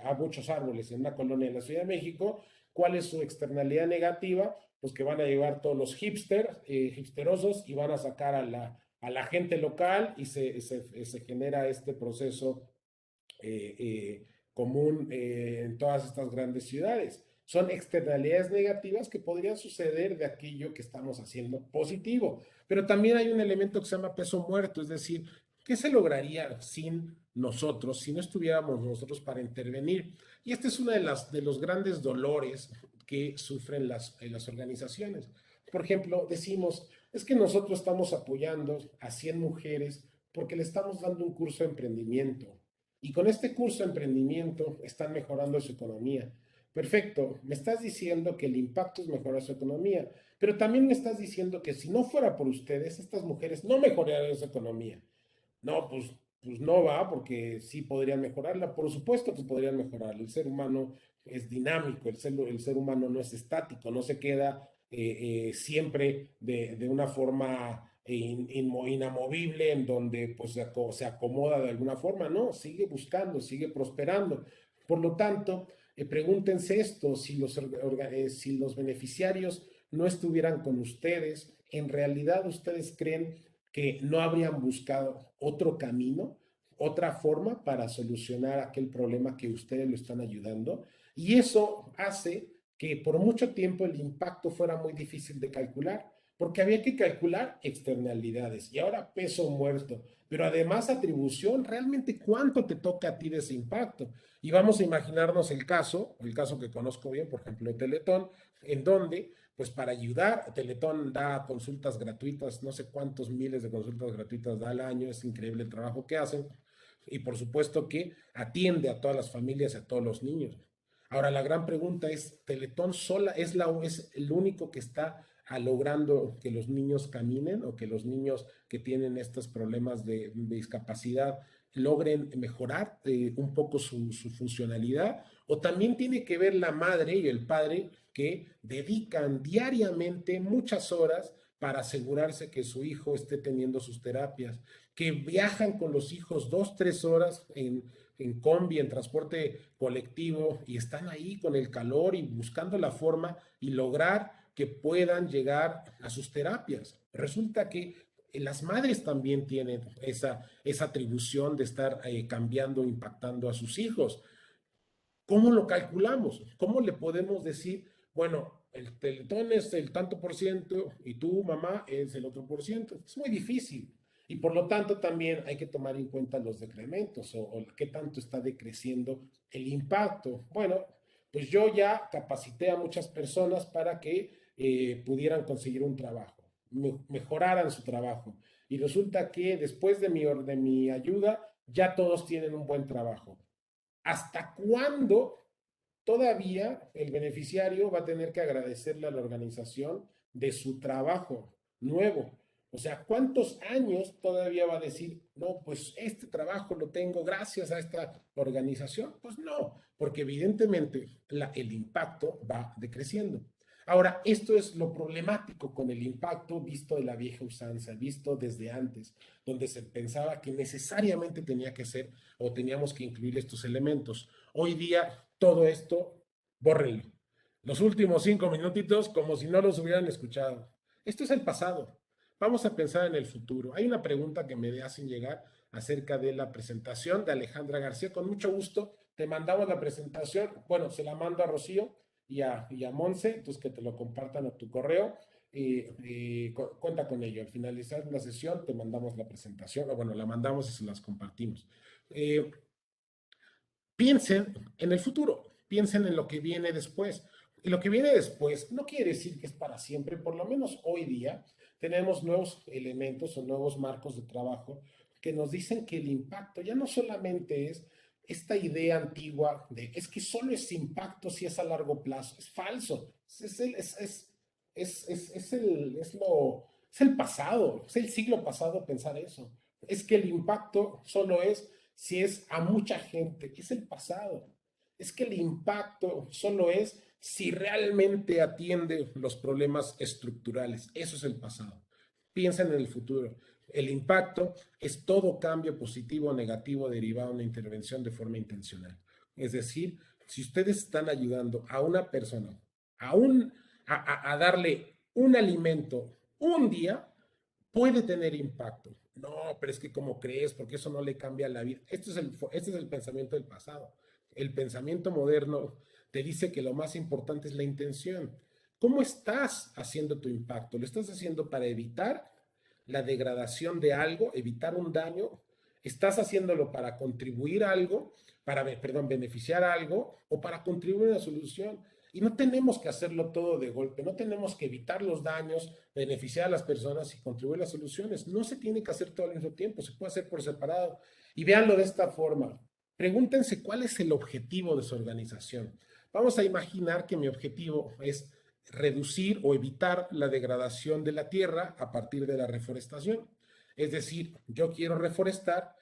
a muchos árboles en una colonia en la Ciudad de México. ¿Cuál es su externalidad negativa? Pues que van a llevar todos los hipsterosos y van a sacar a la gente local y se genera este proceso común en todas estas grandes ciudades. Son externalidades negativas que podrían suceder de aquello que estamos haciendo positivo. Pero también hay un elemento que se llama peso muerto, es decir, ¿qué se lograría sin nosotros, si no estuviéramos nosotros para intervenir? Y este es uno de los grandes dolores que sufren las organizaciones. Por ejemplo, decimos, es que nosotros estamos apoyando a 100 mujeres porque le estamos dando un curso de emprendimiento. Y con este curso de emprendimiento están mejorando su economía. Perfecto, me estás diciendo que el impacto es mejorar su economía, pero también me estás diciendo que si no fuera por ustedes, estas mujeres no mejorarían su economía. No, pues no va, porque sí podrían mejorarla. Por supuesto que podrían mejorarla. El ser humano es dinámico, el ser humano no es estático, no se queda siempre de una forma inamovible en donde pues se acomoda de alguna forma, no, sigue buscando, sigue prosperando. Por lo tanto, pregúntense esto, si los beneficiarios no estuvieran con ustedes, ¿en realidad ustedes creen que no habrían buscado otro camino, otra forma para solucionar aquel problema que ustedes lo están ayudando? Y eso hace que por mucho tiempo el impacto fuera muy difícil de calcular, porque había que calcular externalidades y ahora peso muerto, pero además atribución, realmente cuánto te toca a ti de ese impacto. Y vamos a imaginarnos el caso que conozco bien, por ejemplo, de Teletón, en donde pues para ayudar, Teletón da consultas gratuitas, no sé cuántos miles de consultas gratuitas da al año, es increíble el trabajo que hacen, y por supuesto que atiende a todas las familias y a todos los niños. Ahora, la gran pregunta es, ¿Teletón sola es el único que está logrando que los niños caminen o que los niños que tienen estos problemas de discapacidad logren mejorar un poco su funcionalidad? ¿O también tiene que ver la madre y el padre que dedican diariamente muchas horas para asegurarse que su hijo esté teniendo sus terapias, que viajan con los hijos 2, 3 horas en combi, en transporte colectivo, y están ahí con el calor y buscando la forma y lograr que puedan llegar a sus terapias? Resulta que las madres también tienen esa atribución de estar cambiando, impactando a sus hijos. ¿Cómo lo calculamos? ¿Cómo le podemos decir, bueno, el Teletón es el tanto por ciento y tú, mamá, es el otro por ciento? Es muy difícil. Y por lo tanto también hay que tomar en cuenta los decrementos o qué tanto está decreciendo el impacto. Bueno, pues yo ya capacité a muchas personas para que pudieran conseguir un trabajo, mejoraran su trabajo. Y resulta que después de mi ayuda, ya todos tienen un buen trabajo. ¿Hasta cuándo todavía el beneficiario va a tener que agradecerle a la organización de su trabajo nuevo? O sea, ¿cuántos años todavía va a decir, no, pues este trabajo lo tengo gracias a esta organización? Pues no, porque evidentemente el impacto va decreciendo. Ahora, esto es lo problemático con el impacto visto de la vieja usanza, visto desde antes, donde se pensaba que necesariamente tenía que ser o teníamos que incluir estos elementos. Hoy día, todo esto, bórrenlo. Los últimos 5 minutitos, como si no los hubieran escuchado. Esto es el pasado. Vamos a pensar en el futuro. Hay una pregunta que me hacen llegar acerca de la presentación de Alejandra García. Con mucho gusto, te mandamos la presentación. Bueno, se la mando a Rocío y a Monse, entonces que te lo compartan a tu correo. Cuenta con ello. Al finalizar la sesión, te mandamos la presentación, o bueno, la mandamos y se las compartimos. Piensen en el futuro, piensen en lo que viene después. Y lo que viene después no quiere decir que es para siempre, por lo menos hoy día tenemos nuevos elementos o nuevos marcos de trabajo que nos dicen que el impacto ya no solamente es esta idea antigua de es que solo es impacto si es a largo plazo. Es falso. Es el pasado, es el siglo pasado pensar eso. Es que el impacto solo es si es a mucha gente, es el pasado. Es que el impacto solo es si realmente atiende los problemas estructurales. Eso es el pasado. Piensa en el futuro. El impacto es todo cambio positivo o negativo derivado de una intervención de forma intencional. Es decir, si ustedes están ayudando a una persona a, un, a darle un alimento un día, puede tener impacto. No, pero es que ¿cómo crees? Porque eso no le cambia la vida. Este es el pensamiento del pasado. El pensamiento moderno te dice que lo más importante es la intención. ¿Cómo estás haciendo tu impacto? ¿Lo estás haciendo para evitar la degradación de algo, evitar un daño? ¿Estás haciéndolo para contribuir a algo, perdón, beneficiar a algo o para contribuir a la solución? Y no tenemos que hacerlo todo de golpe, no tenemos que evitar los daños, beneficiar a las personas y contribuir a las soluciones. No se tiene que hacer todo al mismo tiempo, se puede hacer por separado. Y véanlo de esta forma. Pregúntense cuál es el objetivo de su organización. Vamos a imaginar que mi objetivo es reducir o evitar la degradación de la tierra a partir de la reforestación. Es decir, yo quiero reforestar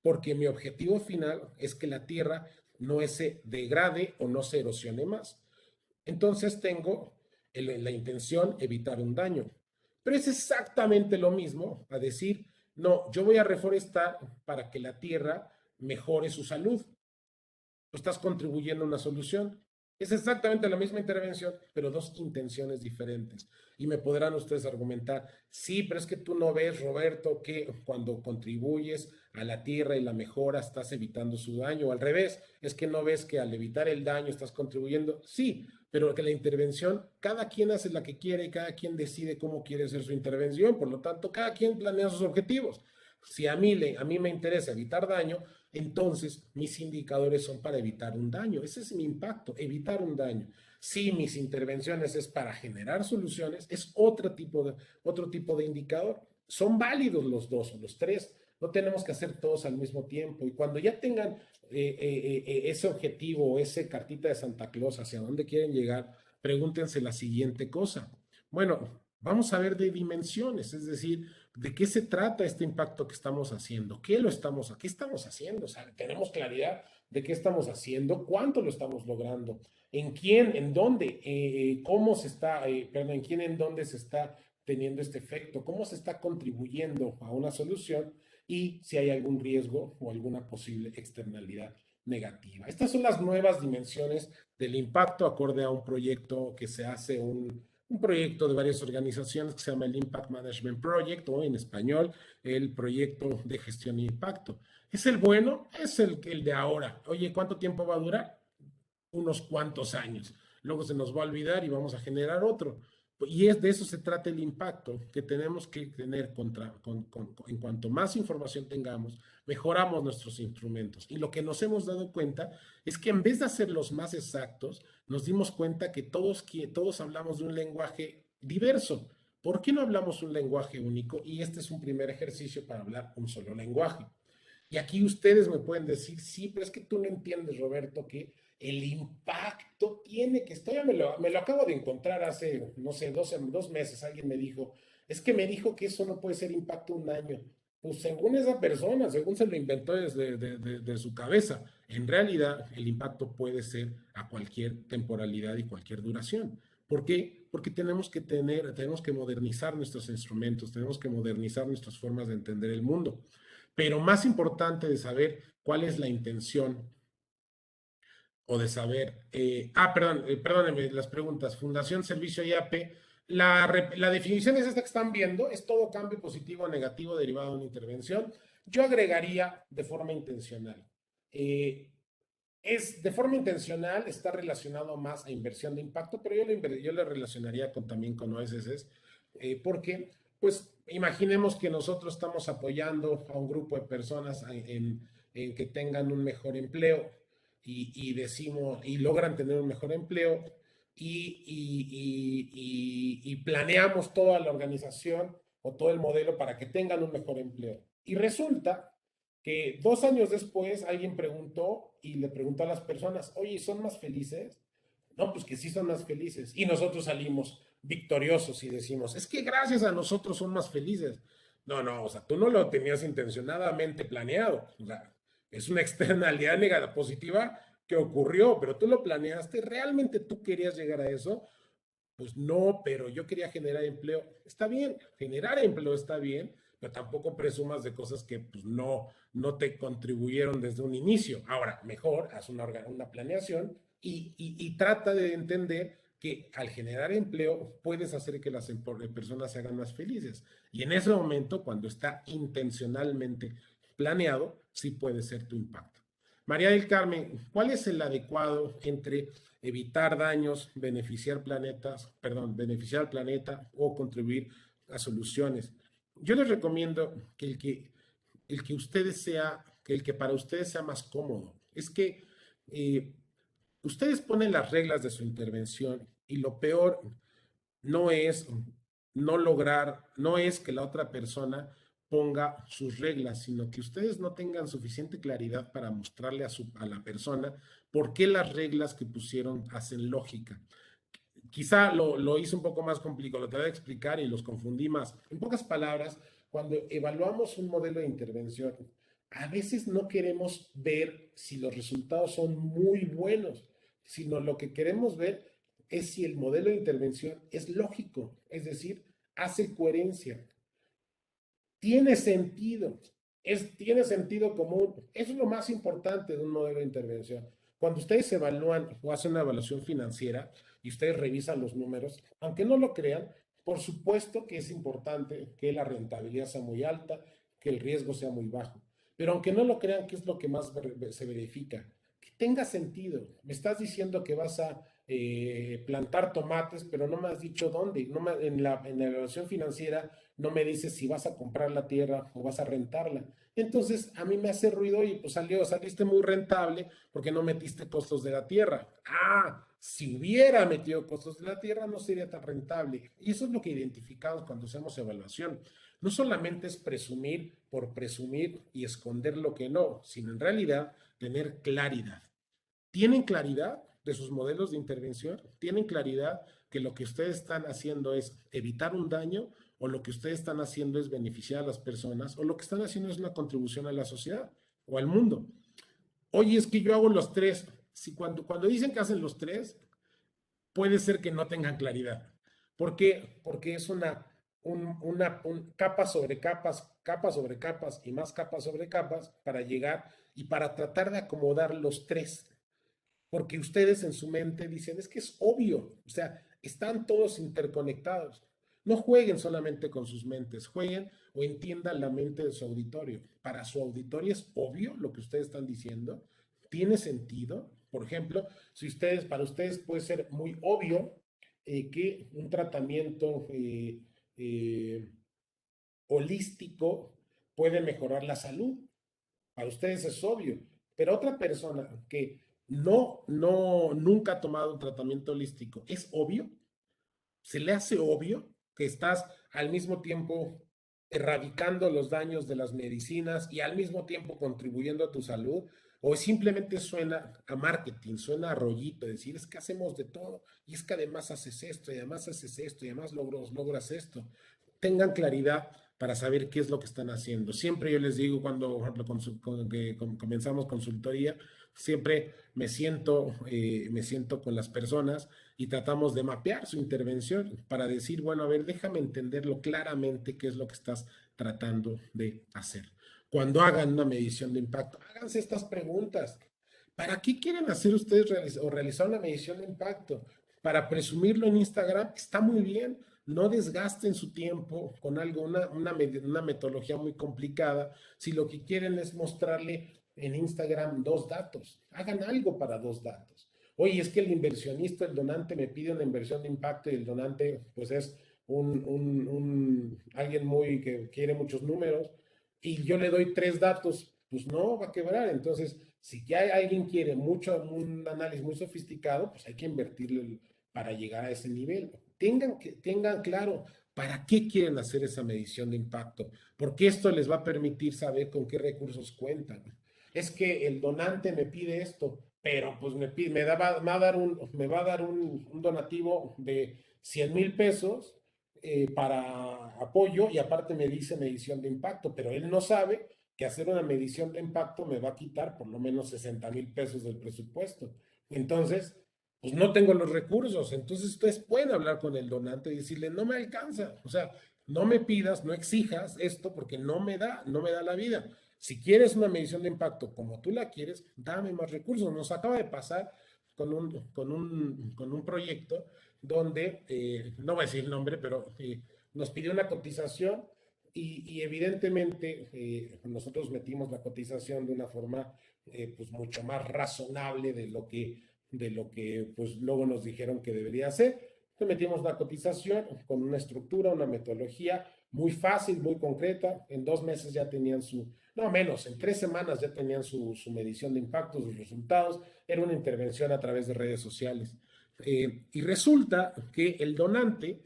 porque mi objetivo final es que la tierra no se degrade o no se erosione más. Entonces tengo la intención evitar un daño. Pero es exactamente lo mismo a decir, no, yo voy a reforestar para que la tierra mejore su salud. Tú estás contribuyendo a una solución. Es exactamente la misma intervención, pero dos intenciones diferentes. Y me podrán ustedes argumentar, sí, pero es que tú no ves, Roberto, que cuando contribuyes a la tierra y la mejora estás evitando su daño, o al revés, es que no ves que al evitar el daño estás contribuyendo. Sí, pero que la intervención, cada quien hace la que quiere y cada quien decide cómo quiere hacer su intervención, por lo tanto, cada quien planea sus objetivos. Si a mí me interesa evitar daño, entonces mis indicadores son para evitar un daño. Ese es mi impacto, evitar un daño. Si mis intervenciones es para generar soluciones, es otro tipo de indicador. Son válidos los dos o los tres. No tenemos que hacer todos al mismo tiempo. Y cuando ya tengan ese objetivo o esa cartita de Santa Claus hacia dónde quieren llegar, pregúntense la siguiente cosa. Bueno, vamos a ver de dimensiones, es decir, ¿de qué se trata este impacto que estamos haciendo? ¿Qué estamos haciendo? O sea, ¿tenemos claridad de qué estamos haciendo? ¿Cuánto lo estamos logrando? ¿En quién? ¿En dónde? ¿Cómo se está, perdón, en quién, en dónde se está teniendo este efecto? ¿Cómo se está contribuyendo a una solución? Y si hay algún riesgo o alguna posible externalidad negativa. Estas son las nuevas dimensiones del impacto acorde a un proyecto que se hace un proyecto de varias organizaciones que se llama el Impact Management Project o en español el proyecto de gestión de impacto. ¿Es el bueno? Es el de ahora. Oye, ¿cuánto tiempo va a durar? Unos cuantos años. Luego se nos va a olvidar y vamos a generar otro. Y de eso se trata el impacto que tenemos que tener en cuanto más información tengamos, mejoramos nuestros instrumentos. Y lo que nos hemos dado cuenta es que en vez de hacerlos más exactos, nos dimos cuenta que todos hablamos de un lenguaje diverso. ¿Por qué no hablamos un lenguaje único? Y este es un primer ejercicio para hablar un solo lenguaje. Y aquí ustedes me pueden decir, sí, pero es que tú no entiendes, Roberto, que el impacto tiene que estar. Me lo acabo de encontrar hace, no sé, 2 meses. Alguien me dijo, es que me dijo que eso no puede ser impacto un año. Pues según esa persona, según se lo inventó desde de su cabeza, en realidad el impacto puede ser a cualquier temporalidad y cualquier duración. ¿Por qué? Porque tenemos que modernizar nuestros instrumentos, tenemos que modernizar nuestras formas de entender el mundo. Pero más importante de saber cuál es la intención o de saber, perdónenme las preguntas, Fundación Servicio IAP, la definición es esta que están viendo, es todo cambio positivo o negativo derivado de una intervención. Yo agregaría de forma intencional. De forma intencional, está relacionado más a inversión de impacto, pero yo lo relacionaría también con OSS, porque, pues, imaginemos que nosotros estamos apoyando a un grupo de personas en que tengan un mejor empleo y logran tener un mejor empleo y planeamos toda la organización o todo el modelo para que tengan un mejor empleo. Y resulta que 2 años después alguien preguntó y le preguntó a las personas, oye, ¿son más felices? No, pues que sí son más felices. Y nosotros salimos victoriosos y decimos, es que gracias a nosotros son más felices. No, no, o sea, tú no lo tenías intencionadamente planeado. O sea, es una externalidad negativa positiva que ocurrió, pero tú lo planeaste. ¿Realmente tú querías llegar a eso? Pues no, pero yo quería generar empleo. Está bien, generar empleo está bien, pero tampoco presumas de cosas que pues, no te contribuyeron desde un inicio. Ahora, mejor, haz una planeación y trata de entender que al generar empleo puedes hacer que las personas se hagan más felices. Y en ese momento, cuando está intencionalmente planeado, sí puede ser tu impacto. María del Carmen, ¿cuál es el adecuado entre evitar daños, beneficiar al planeta o contribuir a soluciones? Yo les recomiendo que el que para ustedes sea más cómodo. Es que eh, ustedes ponen las reglas de su intervención y lo peor no es no es que la otra persona ponga sus reglas, sino que ustedes no tengan suficiente claridad para mostrarle a la persona por qué las reglas que pusieron hacen lógica. Quizá lo hice un poco más complicado, lo te voy a explicar y los confundí más. En pocas palabras, cuando evaluamos un modelo de intervención, a veces no queremos ver si los resultados son muy buenos, sino lo que queremos ver es si el modelo de intervención es lógico, es decir, hace coherencia, tiene sentido, tiene sentido común. Eso es lo más importante de un modelo de intervención. Cuando ustedes evalúan o hacen una evaluación financiera y ustedes revisan los números, aunque no lo crean, por supuesto que es importante que la rentabilidad sea muy alta, que el riesgo sea muy bajo. Pero aunque no lo crean, ¿qué es lo que más se verifica? Que tenga sentido. Me estás diciendo que vas a plantar tomates, pero no me has dicho dónde. En la evaluación financiera no me dices si vas a comprar la tierra o vas a rentarla. Entonces, a mí me hace ruido y pues saliste muy rentable porque no metiste costos de la tierra. Ah, si hubiera metido costos de la tierra, no sería tan rentable. Y eso es lo que identificamos cuando hacemos evaluación. No solamente es presumir por presumir y esconder lo que no, sino en realidad tener claridad. ¿Tienen claridad de sus modelos de intervención? ¿Tienen claridad que lo que ustedes están haciendo es evitar un daño o lo que ustedes están haciendo es beneficiar a las personas o lo que están haciendo es una contribución a la sociedad o al mundo? Oye, es que yo hago los tres. Si cuando dicen que hacen los tres, puede ser que no tengan claridad. ¿Por qué? Porque es capa sobre capas y más capas sobre capas para llegar y para tratar de acomodar los tres, porque ustedes en su mente dicen, es que es obvio, o sea, están todos interconectados. No jueguen solamente con sus mentes, jueguen o entiendan la mente de su auditorio. Para su auditorio es obvio lo que ustedes están diciendo, tiene sentido. Por ejemplo, para ustedes puede ser muy obvio que un tratamiento holístico puede mejorar la salud. Para ustedes es obvio, pero otra persona que nunca ha tomado un tratamiento holístico, ¿es obvio? ¿Se le hace obvio que estás al mismo tiempo erradicando los daños de las medicinas y al mismo tiempo contribuyendo a tu salud? ¿O simplemente suena a marketing, suena a rollito, decir, es que hacemos de todo, y es que además haces esto, y además haces esto, y además logras esto? Tengan claridad para saber qué es lo que están haciendo. Siempre yo les digo cuando, por ejemplo, comenzamos consultoría, siempre me siento con las personas y tratamos de mapear su intervención para decir, bueno, a ver, déjame entenderlo claramente qué es lo que estás tratando de hacer. Cuando hagan una medición de impacto, háganse estas preguntas. ¿Para qué quieren hacer ustedes o realizar una medición de impacto? Para presumirlo en Instagram, está muy bien. No desgasten su tiempo con algo, una metodología muy complicada. Si lo que quieren es mostrarle en Instagram 2 datos, hagan algo para 2 datos. Oye, es que el inversionista, el donante me pide una inversión de impacto y el donante pues es alguien muy que quiere muchos números y yo le doy 3 datos, pues no, va a quebrar. Entonces, si ya alguien quiere mucho, un análisis muy sofisticado, pues hay que invertirle para llegar a ese nivel. Tengan claro para qué quieren hacer esa medición de impacto, porque esto les va a permitir saber con qué recursos cuentan. Es que el donante me pide esto, pero pues me va a dar un donativo de 100,000 pesos para apoyo y aparte me dice medición de impacto, pero él no sabe que hacer una medición de impacto me va a quitar por lo menos 60,000 pesos del presupuesto. Entonces, pues no tengo los recursos. Entonces ustedes pueden hablar con el donante y decirle, no me alcanza. O sea, no me pidas, no exijas esto porque no me da la vida. Si quieres una medición de impacto como tú la quieres, dame más recursos. Nos acaba de pasar con un proyecto donde, no voy a decir el nombre, pero nos pidió una cotización y evidentemente nosotros metimos la cotización de una forma pues mucho más razonable de lo que pues luego nos dijeron que debería ser. Entonces metimos la cotización con una estructura, una metodología muy fácil, muy concreta. En 2 meses ya tenían no menos, en 3 semanas ya tenían su medición de impacto, sus resultados. Era una intervención a través de redes sociales. Y resulta que el donante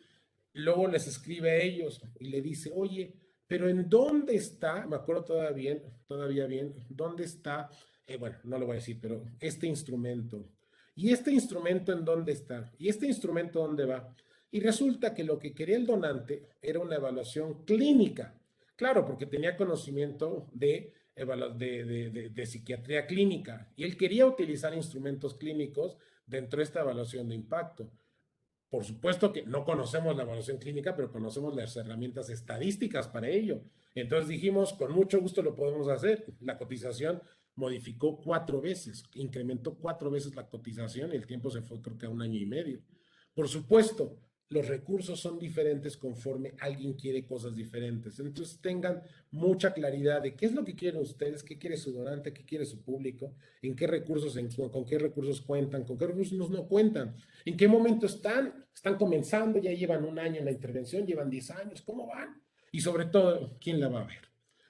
luego les escribe a ellos y le dice, oye, pero ¿en dónde está? Me acuerdo todavía bien, ¿dónde está? Bueno, no lo voy a decir, pero este instrumento. ¿Y este instrumento en dónde está? ¿Y este instrumento dónde va? Y resulta que lo que quería el donante era una evaluación clínica. Claro, porque tenía conocimiento de psiquiatría clínica y él quería utilizar instrumentos clínicos dentro de esta evaluación de impacto. Por supuesto que no conocemos la evaluación clínica, pero conocemos las herramientas estadísticas para ello. Entonces dijimos, con mucho gusto lo podemos hacer. La cotización modificó 4 veces, incrementó 4 veces la cotización y el tiempo se fue creo que a 1 año y medio. Por supuesto, los recursos son diferentes conforme alguien quiere cosas diferentes. Entonces tengan mucha claridad de qué es lo que quieren ustedes, qué quiere su donante, qué quiere su público, en qué recursos, con qué recursos cuentan, con qué recursos no cuentan, en qué momento están comenzando, ya llevan 1 año en la intervención, llevan 10 años, ¿cómo van? Y sobre todo, ¿quién la va a ver?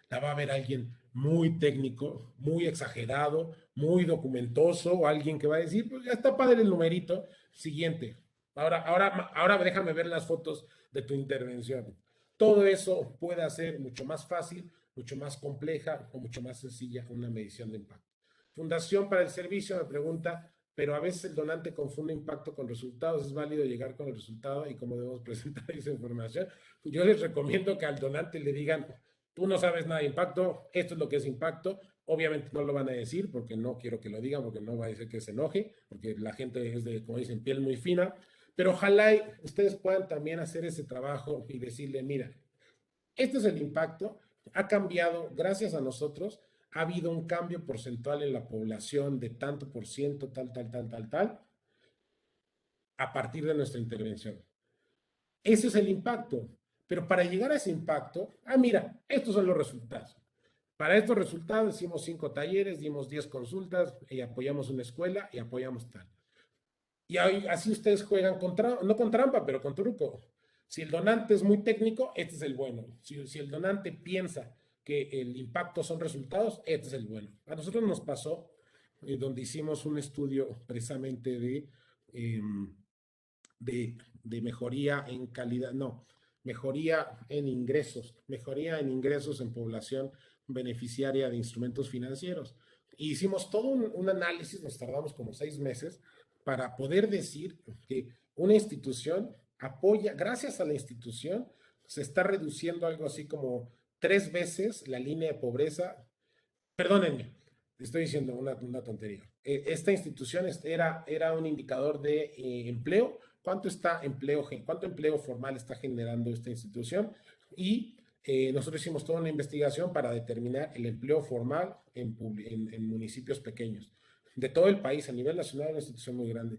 La va a ver alguien muy técnico, muy exagerado, muy documentoso, o alguien que va a decir, pues ya está padre el numerito, siguiente. Ahora déjame ver las fotos de tu intervención. Todo eso puede hacer mucho más fácil, mucho más compleja o mucho más sencilla una medición de impacto. Fundación para el Servicio me pregunta, pero a veces el donante confunde impacto con resultados. ¿Es válido llegar con el resultado y cómo debemos presentar esa información? Yo les recomiendo que al donante le digan, tú no sabes nada de impacto, esto es lo que es impacto. Obviamente no lo van a decir porque no quiero que lo digan, porque no va a decir que se enoje, porque la gente es de, como dicen, piel muy fina. Pero ojalá ustedes puedan también hacer ese trabajo y decirle, mira, este es el impacto, ha cambiado, gracias a nosotros, ha habido un cambio porcentual en la población de tanto por ciento, tal, a partir de nuestra intervención. Ese es el impacto. Pero para llegar a ese impacto, mira, estos son los resultados. Para estos resultados hicimos 5 talleres, dimos 10 consultas y apoyamos una escuela y apoyamos tal. Y así ustedes juegan no con trampa, pero con truco. Si el donante es muy técnico, este es el bueno. Si el donante piensa que el impacto son resultados, este es el bueno. A nosotros nos pasó, donde hicimos un estudio precisamente em, de mejoría en calidad, no, mejoría en ingresos en población beneficiaria de instrumentos financieros. Y hicimos todo un análisis, nos tardamos como 6 meses para poder decir que una institución apoya, gracias a la institución, se está reduciendo algo así como 3 veces la línea de pobreza. Perdónenme, estoy diciendo una tontería. Esta institución era un indicador de empleo. ¿Cuánto empleo formal está generando esta institución? Y nosotros hicimos toda una investigación para determinar el empleo formal en municipios pequeños. De todo el país, a nivel nacional, una institución muy grande.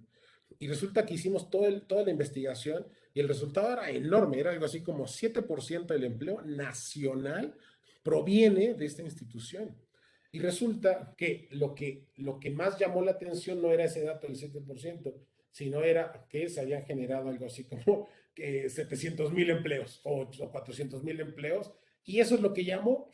Y resulta que hicimos toda la investigación y el resultado era enorme. Era algo así como 7% del empleo nacional proviene de esta institución. Y resulta que lo que más llamó la atención no era ese dato del 7%, sino era que se habían generado algo así como 700,000 empleos o 400,000 empleos. Y eso es lo que llamó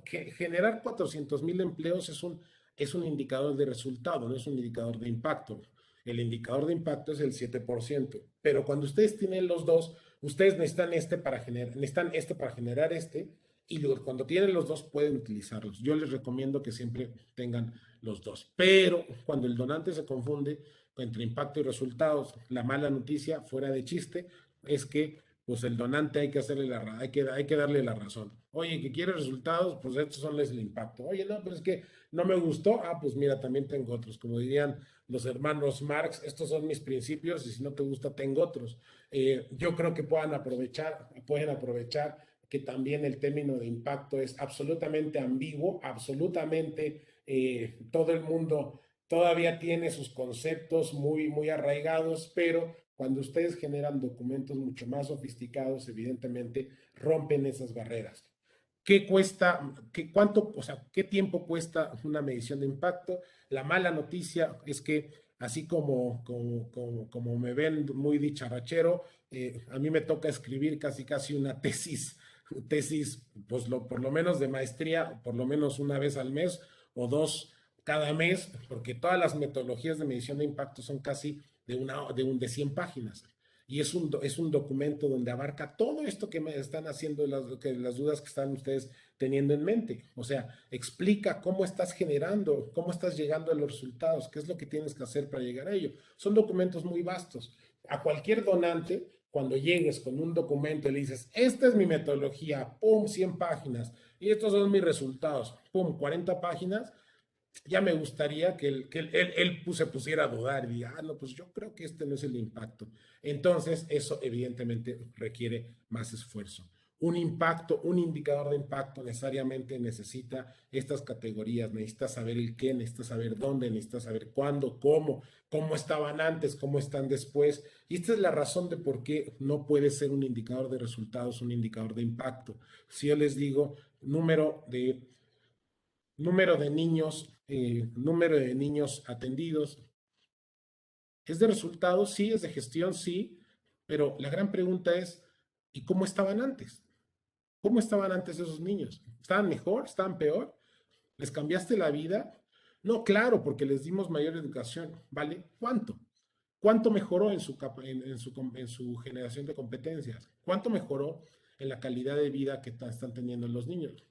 que generar 400,000 empleos es un indicador de resultado, no es un indicador de impacto. El indicador de impacto es el 7%. Pero cuando ustedes tienen los dos, ustedes necesitan este para generar este, y cuando tienen los dos pueden utilizarlos. Yo les recomiendo que siempre tengan los dos. Pero cuando el donante se confunde entre impacto y resultados, la mala noticia, fuera de chiste, es que pues el donante hay que darle la razón. Oye, que quiere resultados, pues estos son el impacto. Oye, no, pero es que no me gustó. Ah, pues mira, también tengo otros. Como dirían los hermanos Marx, estos son mis principios y si no te gusta, tengo otros. Yo creo que pueden aprovechar que también el término de impacto es absolutamente ambiguo, absolutamente todo el mundo todavía tiene sus conceptos muy, muy arraigados, pero cuando ustedes generan documentos mucho más sofisticados, evidentemente rompen esas barreras. ¿Qué cuesta, o sea, qué tiempo cuesta una medición de impacto? La mala noticia es que, así como me ven muy dicharachero, a mí me toca escribir casi una tesis, pues por lo menos de maestría, por lo menos una vez al mes o dos cada mes, porque todas las metodologías de medición de impacto son casi de 100 páginas. Y es un documento donde abarca todo esto que me están haciendo, las dudas que están ustedes teniendo en mente. O sea, explica cómo estás generando, cómo estás llegando a los resultados, qué es lo que tienes que hacer para llegar a ello. Son documentos muy vastos. A cualquier donante, cuando llegues con un documento y le dices, esta es mi metodología, pum, 100 páginas, y estos son mis resultados, pum, 40 páginas, ya me gustaría que él se pusiera a dudar y diga, no, pues yo creo que este no es el impacto. Entonces, eso evidentemente requiere más esfuerzo. Un indicador de impacto necesariamente necesita estas categorías, necesita saber el qué, necesita saber dónde, necesita saber cuándo, cómo estaban antes, cómo están después. Y esta es la razón de por qué no puede ser un indicador de resultados, un indicador de impacto. Si yo les digo número de niños atendidos. ¿Es de resultados? Sí, es de gestión, sí, pero la gran pregunta es, ¿y cómo estaban antes? ¿Cómo estaban antes esos niños? ¿Estaban mejor? ¿Estaban peor? ¿Les cambiaste la vida? No, claro, porque les dimos mayor educación, ¿vale? ¿Cuánto? ¿Cuánto mejoró en su generación de competencias? ¿Cuánto mejoró en la calidad de vida que están teniendo los niños?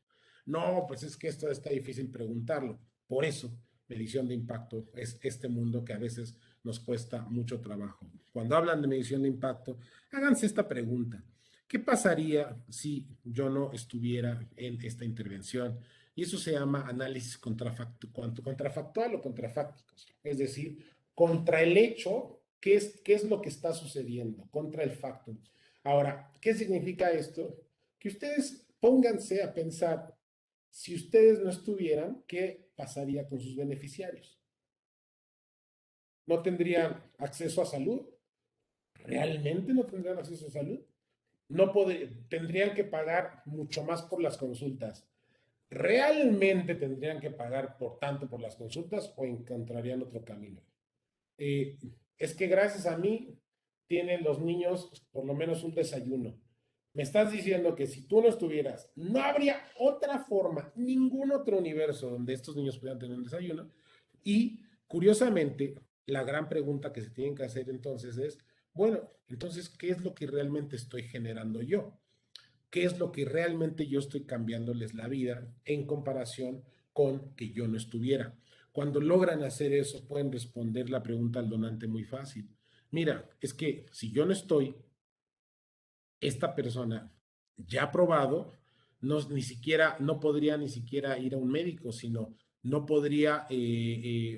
No, pues es que esto está difícil preguntarlo. Por eso, medición de impacto es este mundo que a veces nos cuesta mucho trabajo. Cuando hablan de medición de impacto, háganse esta pregunta. ¿Qué pasaría si yo no estuviera en esta intervención? Y eso se llama análisis contrafactual o contrafáctico. Es decir, contra el hecho, ¿qué es lo que está sucediendo? Contra el facto. Ahora, ¿qué significa esto? Que ustedes pónganse a pensar, si ustedes no estuvieran, ¿qué pasaría con sus beneficiarios? ¿No tendrían acceso a salud? ¿Realmente no tendrían acceso a salud? Tendrían que pagar mucho más por las consultas. ¿Realmente tendrían que pagar por tanto por las consultas o encontrarían otro camino? eh, es que gracias a mí tienen los niños por lo menos un desayuno. Me estás diciendo que si tú no estuvieras, no habría otra forma, ningún otro universo donde estos niños pudieran tener un desayuno. Y curiosamente, la gran pregunta que se tienen que hacer entonces es, bueno, entonces, ¿qué es lo que realmente estoy generando yo? ¿Qué es lo que realmente yo estoy cambiándoles la vida en comparación con que yo no estuviera? Cuando logran hacer eso, pueden responder la pregunta al donante muy fácil. Mira, es que si yo no estoy, esta persona ya ha probado, no, ni siquiera, no podría ni siquiera ir a un médico, sino no podría,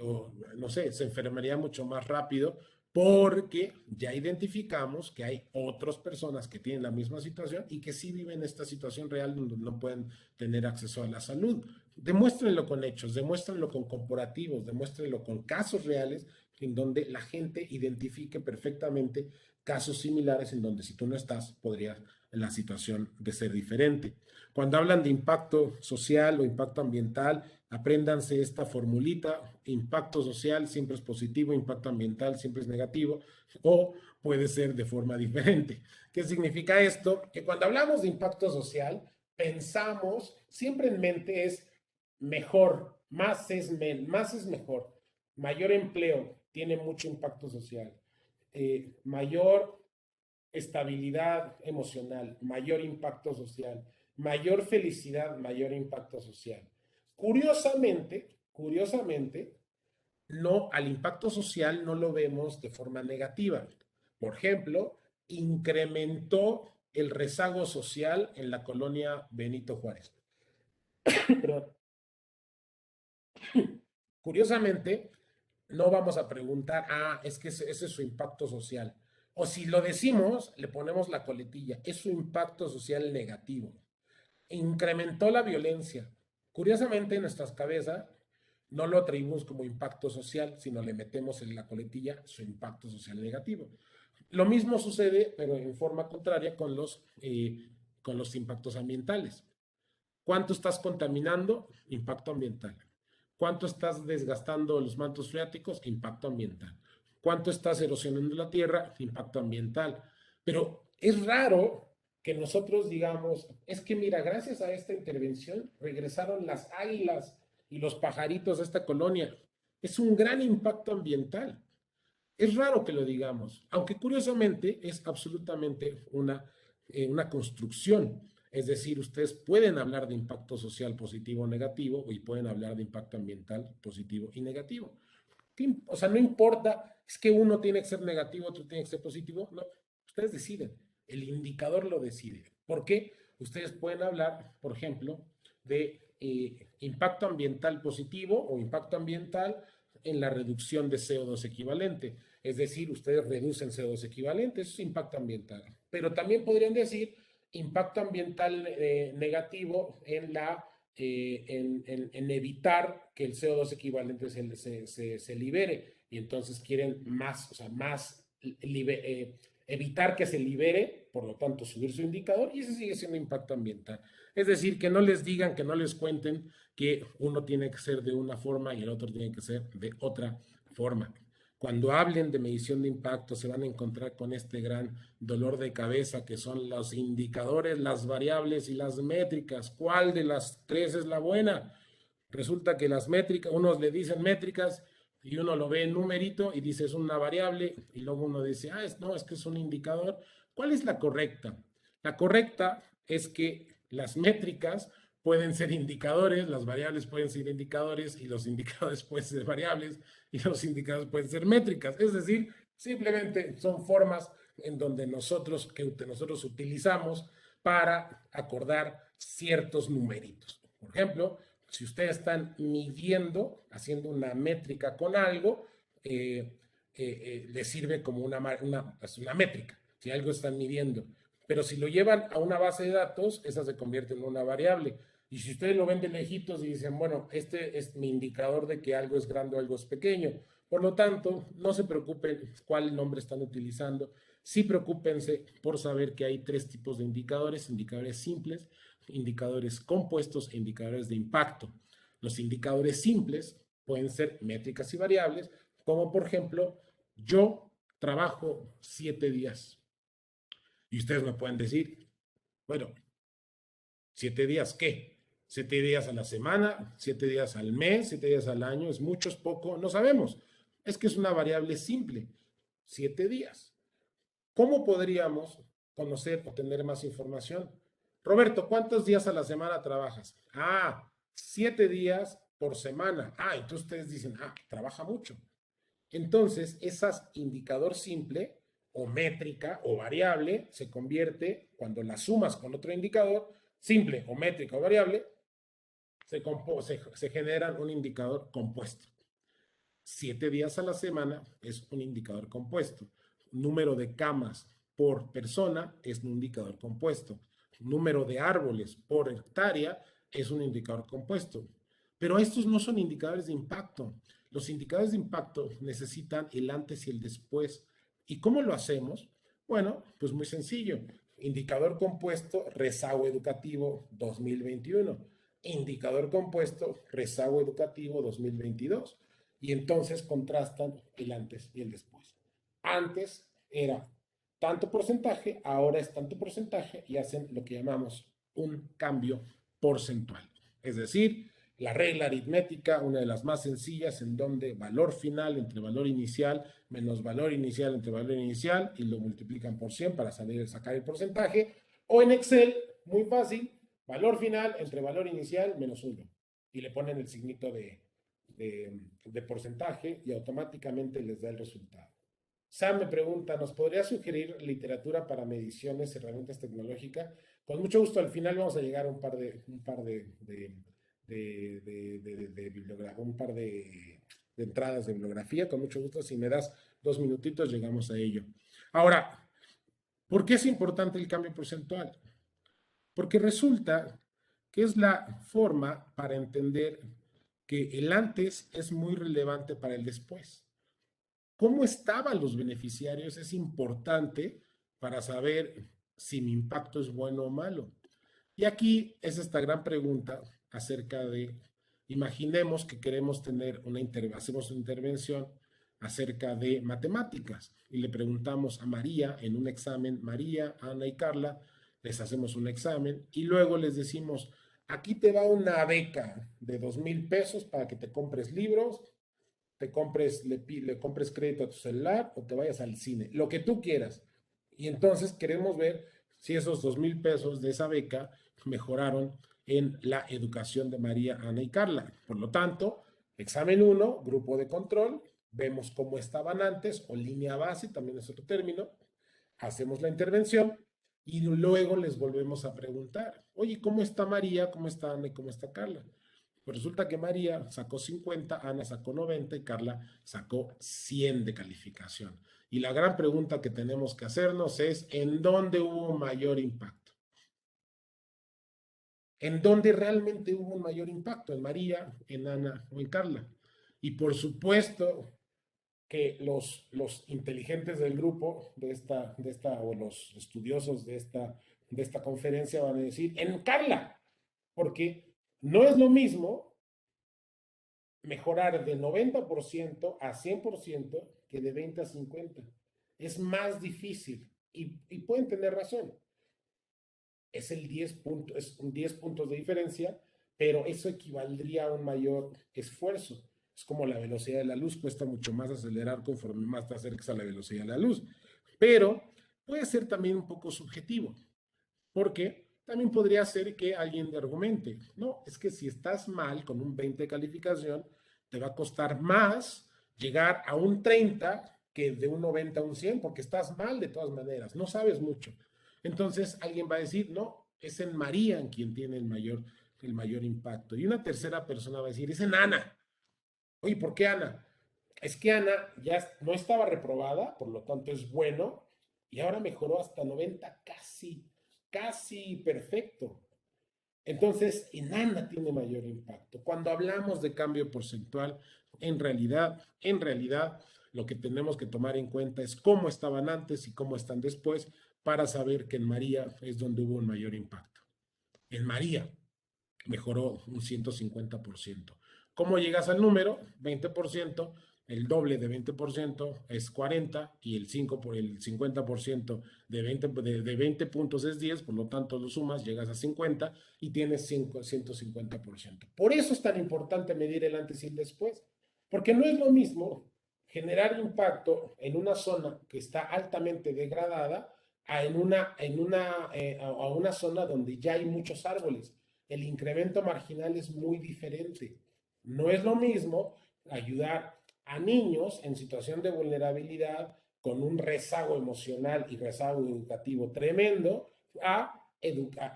o no sé, se enfermaría mucho más rápido porque ya identificamos que hay otras personas que tienen la misma situación y que sí viven esta situación real donde no pueden tener acceso a la salud. Demuéstrenlo con hechos, demuéstrenlo con comparativos, demuéstrenlo con casos reales en donde la gente identifique perfectamente casos similares en donde si tú no estás, podría la situación de ser diferente. Cuando hablan de impacto social o impacto ambiental, apréndanse esta formulita: impacto social siempre es positivo, impacto ambiental siempre es negativo, o puede ser de forma diferente. ¿Qué significa esto? Que cuando hablamos de impacto social, pensamos, siempre en mente es mejor, más es mejor, mayor empleo tiene mucho impacto social, mayor estabilidad emocional, mayor impacto social, mayor felicidad, mayor impacto social. Curiosamente, no, al impacto social no lo vemos de forma negativa. Por ejemplo, incrementó el rezago social en la colonia Benito Juárez. Perdón. Curiosamente, no vamos a preguntar, es que ese es su impacto social. O si lo decimos, le ponemos la coletilla, es su impacto social negativo. Incrementó la violencia. Curiosamente, en nuestras cabezas no lo atribuimos como impacto social, sino le metemos en la coletilla su impacto social negativo. Lo mismo sucede, pero en forma contraria, con los impactos ambientales. ¿Cuánto estás contaminando? Impacto ambiental. ¿Cuánto estás desgastando los mantos freáticos? Impacto ambiental. ¿Cuánto estás erosionando la tierra? Impacto ambiental. Pero es raro que nosotros digamos, es que mira, gracias a esta intervención regresaron las águilas y los pajaritos de esta colonia. Es un gran impacto ambiental. Es raro que lo digamos, aunque curiosamente es absolutamente una construcción. Es decir, ustedes pueden hablar de impacto social positivo o negativo y pueden hablar de impacto ambiental positivo y negativo. O sea, no importa, es que uno tiene que ser negativo, otro tiene que ser positivo. No, ustedes deciden. El indicador lo decide. ¿Por qué? Ustedes pueden hablar, por ejemplo, de impacto ambiental positivo o impacto ambiental en la reducción de CO2 equivalente. Es decir, ustedes reducen CO2 equivalente, eso es impacto ambiental. Pero también podrían decir impacto ambiental negativo en en evitar que el CO2 equivalente se libere y entonces quieren más, o sea, evitar que se libere, por lo tanto subir su indicador y ese sigue siendo impacto ambiental. Es decir, que no les digan, que no les cuenten que uno tiene que ser de una forma y el otro tiene que ser de otra forma. Cuando hablen de medición de impacto se van a encontrar con este gran dolor de cabeza que son los indicadores, las variables y las métricas. ¿Cuál de las tres es la buena? Resulta que las métricas, unos le dicen métricas y uno lo ve en numerito y dice es una variable y luego uno dice, no, es que es un indicador. ¿Cuál es la correcta? La correcta es que las métricas pueden ser indicadores, las variables pueden ser indicadores y los indicadores pueden ser variables y los indicadores pueden ser métricas. Es decir, simplemente son formas en donde nosotros utilizamos para acordar ciertos numeritos. Por ejemplo, si ustedes están midiendo, haciendo una métrica con algo, les sirve como una métrica, si algo están midiendo. Pero si lo llevan a una base de datos, esa se convierte en una variable. Y si ustedes lo ven de lejitos y dicen, bueno, este es mi indicador de que algo es grande o algo es pequeño. Por lo tanto, no se preocupen cuál nombre están utilizando. Sí preocúpense por saber que hay tres tipos de indicadores: indicadores simples, indicadores compuestos e indicadores de impacto. Los indicadores simples pueden ser métricas y variables, como por ejemplo yo trabajo 7 días. Y ustedes me pueden decir, bueno, 7 días, ¿qué? 7 días a la semana, 7 días al mes, 7 días al año, ¿es mucho, es poco? No sabemos. Es que es una variable simple, 7 días. ¿Cómo podríamos conocer o tener más información? Roberto, ¿cuántos días a la semana trabajas? 7 días por semana. Entonces ustedes dicen, trabaja mucho. Entonces, esas indicador simple o métrica o variable se convierte, cuando la sumas con otro indicador, simple o métrica o variable, se generan un indicador compuesto. 7 días a la semana es un indicador compuesto. Número de camas por persona es un indicador compuesto. Número de árboles por hectárea es un indicador compuesto. Pero estos no son indicadores de impacto. Los indicadores de impacto necesitan el antes y el después. ¿Y cómo lo hacemos? Bueno, pues muy sencillo. Indicador compuesto, rezago educativo 2021. Indicador compuesto, rezago educativo 2022. Y entonces contrastan el antes y el después. Antes era tanto porcentaje, ahora es tanto porcentaje y hacen lo que llamamos un cambio porcentual. Es decir, la regla aritmética, una de las más sencillas, en donde valor final entre valor inicial menos valor inicial entre valor inicial y lo multiplican por 100 para sacar el porcentaje. O en Excel, muy fácil, valor final entre valor inicial menos 1. Y le ponen el signito de porcentaje y automáticamente les da el resultado. Sam me pregunta, ¿nos podría sugerir literatura para mediciones, herramientas tecnológicas? Con mucho gusto, al final vamos a llegar a un par de entradas de bibliografía. Con mucho gusto, si me das 2 minutitos, llegamos a ello. Ahora, ¿por qué es importante el cambio porcentual? Porque resulta que es la forma para entender que el antes es muy relevante para el después. ¿Cómo estaban los beneficiarios? Es importante para saber si mi impacto es bueno o malo. Y aquí es esta gran pregunta acerca de, imaginemos que queremos tener hacemos una intervención acerca de matemáticas y le preguntamos a María en un examen, María, Ana y Carla, les hacemos un examen y luego les decimos, aquí te va una beca de 2,000 pesos para que te compres libros, le compres crédito a tu celular o te vayas al cine, lo que tú quieras. Y entonces queremos ver si esos 2,000 pesos de esa beca mejoraron en la educación de María, Ana y Carla. Por lo tanto, examen 1, grupo de control, vemos cómo estaban antes, o línea base, también es otro término, hacemos la intervención y luego les volvemos a preguntar, oye, ¿cómo está María, cómo está Ana y cómo está Carla? Pues resulta que María sacó 50, Ana sacó 90 y Carla sacó 100 de calificación. Y la gran pregunta que tenemos que hacernos es, ¿en dónde hubo mayor impacto? ¿En dónde realmente hubo un mayor impacto? ¿En María, en Ana o en Carla? Y por supuesto que los inteligentes del grupo o los estudiosos de esta conferencia van a decir, en Carla, porque no es lo mismo mejorar de 90% a 100% que de 20 a 50. Es más difícil y pueden tener razón. Es un 10 puntos de diferencia, pero eso equivaldría a un mayor esfuerzo. Es como la velocidad de la luz, cuesta mucho más acelerar conforme más te acercas a la velocidad de la luz. Pero puede ser también un poco subjetivo, porque también podría ser que alguien le argumente, no, es que si estás mal con un 20 de calificación, te va a costar más llegar a un 30 que de un 90 a un 100, porque estás mal de todas maneras, no sabes mucho. Entonces alguien va a decir, no, es en María en quien tiene el mayor impacto. Y una tercera persona va a decir, es en Ana. Oye, ¿por qué Ana? Es que Ana ya no estaba reprobada, por lo tanto es bueno, y ahora mejoró hasta 90, casi perfecto. Entonces, en Ana tiene mayor impacto. Cuando hablamos de cambio porcentual, en realidad, lo que tenemos que tomar en cuenta es cómo estaban antes y cómo están después para saber que en María es donde hubo un mayor impacto. En María mejoró un 150%. ¿Cómo llegas al número? 20%, el doble de 20% es 40 y el 50% de 20 puntos es 10, por lo tanto lo sumas, llegas a 50 y tienes 150%. Por eso es tan importante medir el antes y el después, porque no es lo mismo generar impacto en una zona que está altamente degradada a una zona donde ya hay muchos árboles. El incremento marginal es muy diferente. No es lo mismo ayudar a niños en situación de vulnerabilidad con un rezago emocional y rezago educativo tremendo a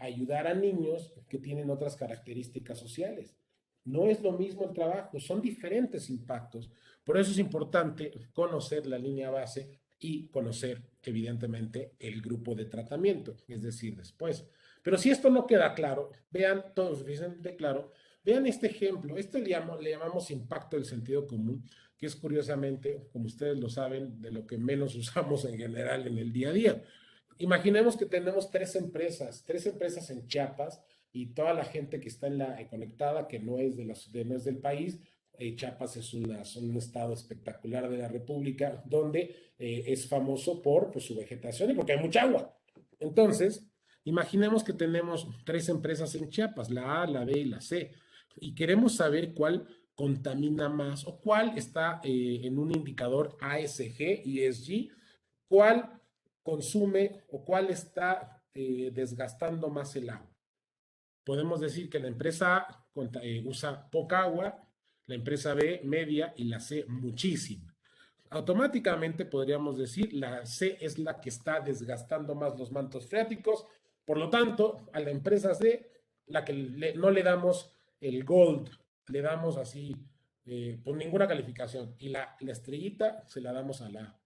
ayudar a niños que tienen otras características sociales. No es lo mismo el trabajo, son diferentes impactos. Por eso es importante conocer la línea base y conocer, evidentemente, el grupo de tratamiento, es decir, después. Pero si esto no queda claro, vean todo suficientemente claro, vean este ejemplo. Esto le llamamos impacto del sentido común, que es curiosamente, como ustedes lo saben, de lo que menos usamos en general en el día a día. Imaginemos que tenemos tres empresas en Chiapas y toda la gente que está conectada, que no es, no es del país. Chiapas es un estado espectacular de la República, donde es famoso por pues, su vegetación y porque hay mucha agua. Entonces, imaginemos que tenemos tres empresas en Chiapas, la A, la B y la C, y queremos saber cuál contamina más o cuál está en un indicador ASG y ESG, cuál consume o cuál está desgastando más el agua. Podemos decir que la empresa A usa poca agua, la empresa B media y la C muchísima. Automáticamente podríamos decir la C es la que está desgastando más los mantos freáticos, por lo tanto a la empresa C la que no le damos el gold, le damos así por ninguna calificación y la estrellita se la damos a la A.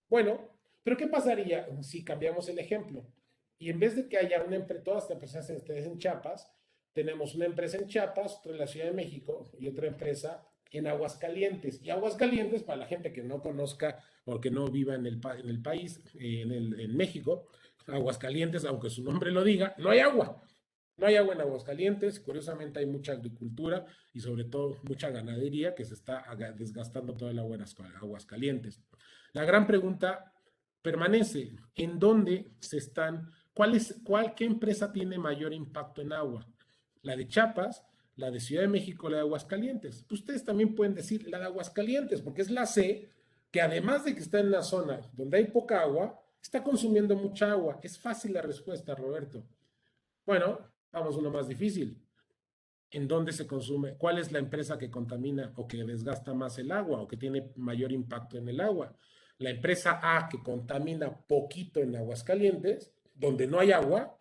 Bueno, pero ¿qué pasaría si cambiamos el ejemplo? Y en vez de que haya todas las empresas en Chiapas, tenemos una empresa en Chiapas, otra en la Ciudad de México y otra empresa en Aguascalientes. Y Aguascalientes, para la gente que no conozca o que no viva en el país, en México, Aguascalientes, aunque su nombre lo diga, no hay agua. No hay agua en Aguascalientes, curiosamente hay mucha agricultura y sobre todo mucha ganadería que se está desgastando todo el agua en Aguascalientes. La gran pregunta permanece, ¿en dónde se están, qué empresa tiene mayor impacto en agua? ¿La de Chiapas, la de Ciudad de México, la de Aguascalientes? Ustedes también pueden decir la de Aguascalientes, porque es la C, que además de que está en una zona donde hay poca agua, está consumiendo mucha agua. Es fácil la respuesta, Roberto. Bueno, vamos a uno más difícil. ¿En dónde se consume? ¿Cuál es la empresa que contamina o que desgasta más el agua o que tiene mayor impacto en el agua? La empresa A, que contamina poquito en Aguascalientes, donde no hay agua.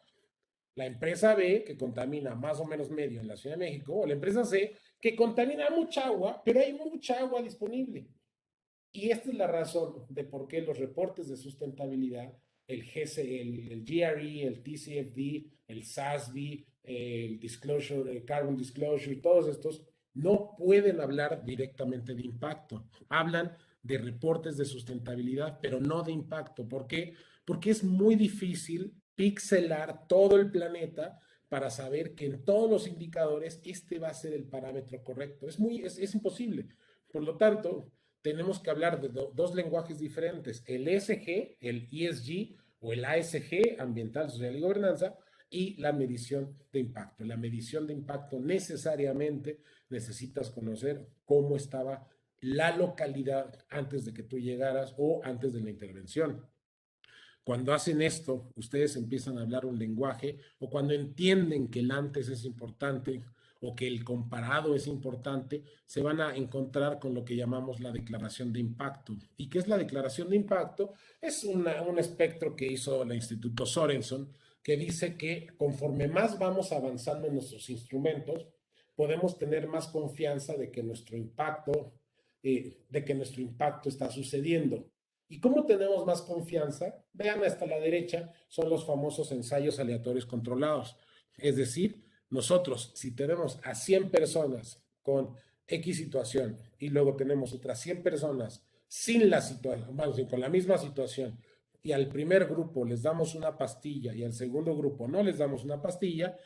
La empresa B, que contamina más o menos medio en la Ciudad de México. O la empresa C, que contamina mucha agua, pero hay mucha agua disponible. Y esta es la razón de por qué los reportes de sustentabilidad, el GRE, el TCFD, el SASB, el Disclosure, el Carbon Disclosure y todos estos no pueden hablar directamente de impacto. Hablan de reportes de sustentabilidad, pero no de impacto. ¿Por qué? Porque es muy difícil pixelar todo el planeta para saber que en todos los indicadores este va a ser el parámetro correcto. Es imposible. Por lo tanto, tenemos que hablar de dos lenguajes diferentes, el ESG, el ESG o el ASG, ambiental, social y gobernanza, y la medición de impacto. La medición de impacto necesariamente necesitas conocer cómo estaba la localidad antes de que tú llegaras o antes de la intervención. Cuando hacen esto, ustedes empiezan a hablar un lenguaje o cuando entienden que el antes es importante o que el comparado es importante, se van a encontrar con lo que llamamos la declaración de impacto. ¿Y qué es la declaración de impacto? Es un espectro que hizo el Instituto Sorenson, que dice que conforme más vamos avanzando en nuestros instrumentos, podemos tener más confianza de que nuestro impacto está sucediendo. ¿Y cómo tenemos más confianza? Vean hasta la derecha, son los famosos ensayos aleatorios controlados. Es decir, nosotros, si tenemos a 100 personas con X situación y luego tenemos otras 100 personas sin la situación, con la misma situación, y al primer grupo les damos una pastilla y al segundo grupo no les damos una pastilla,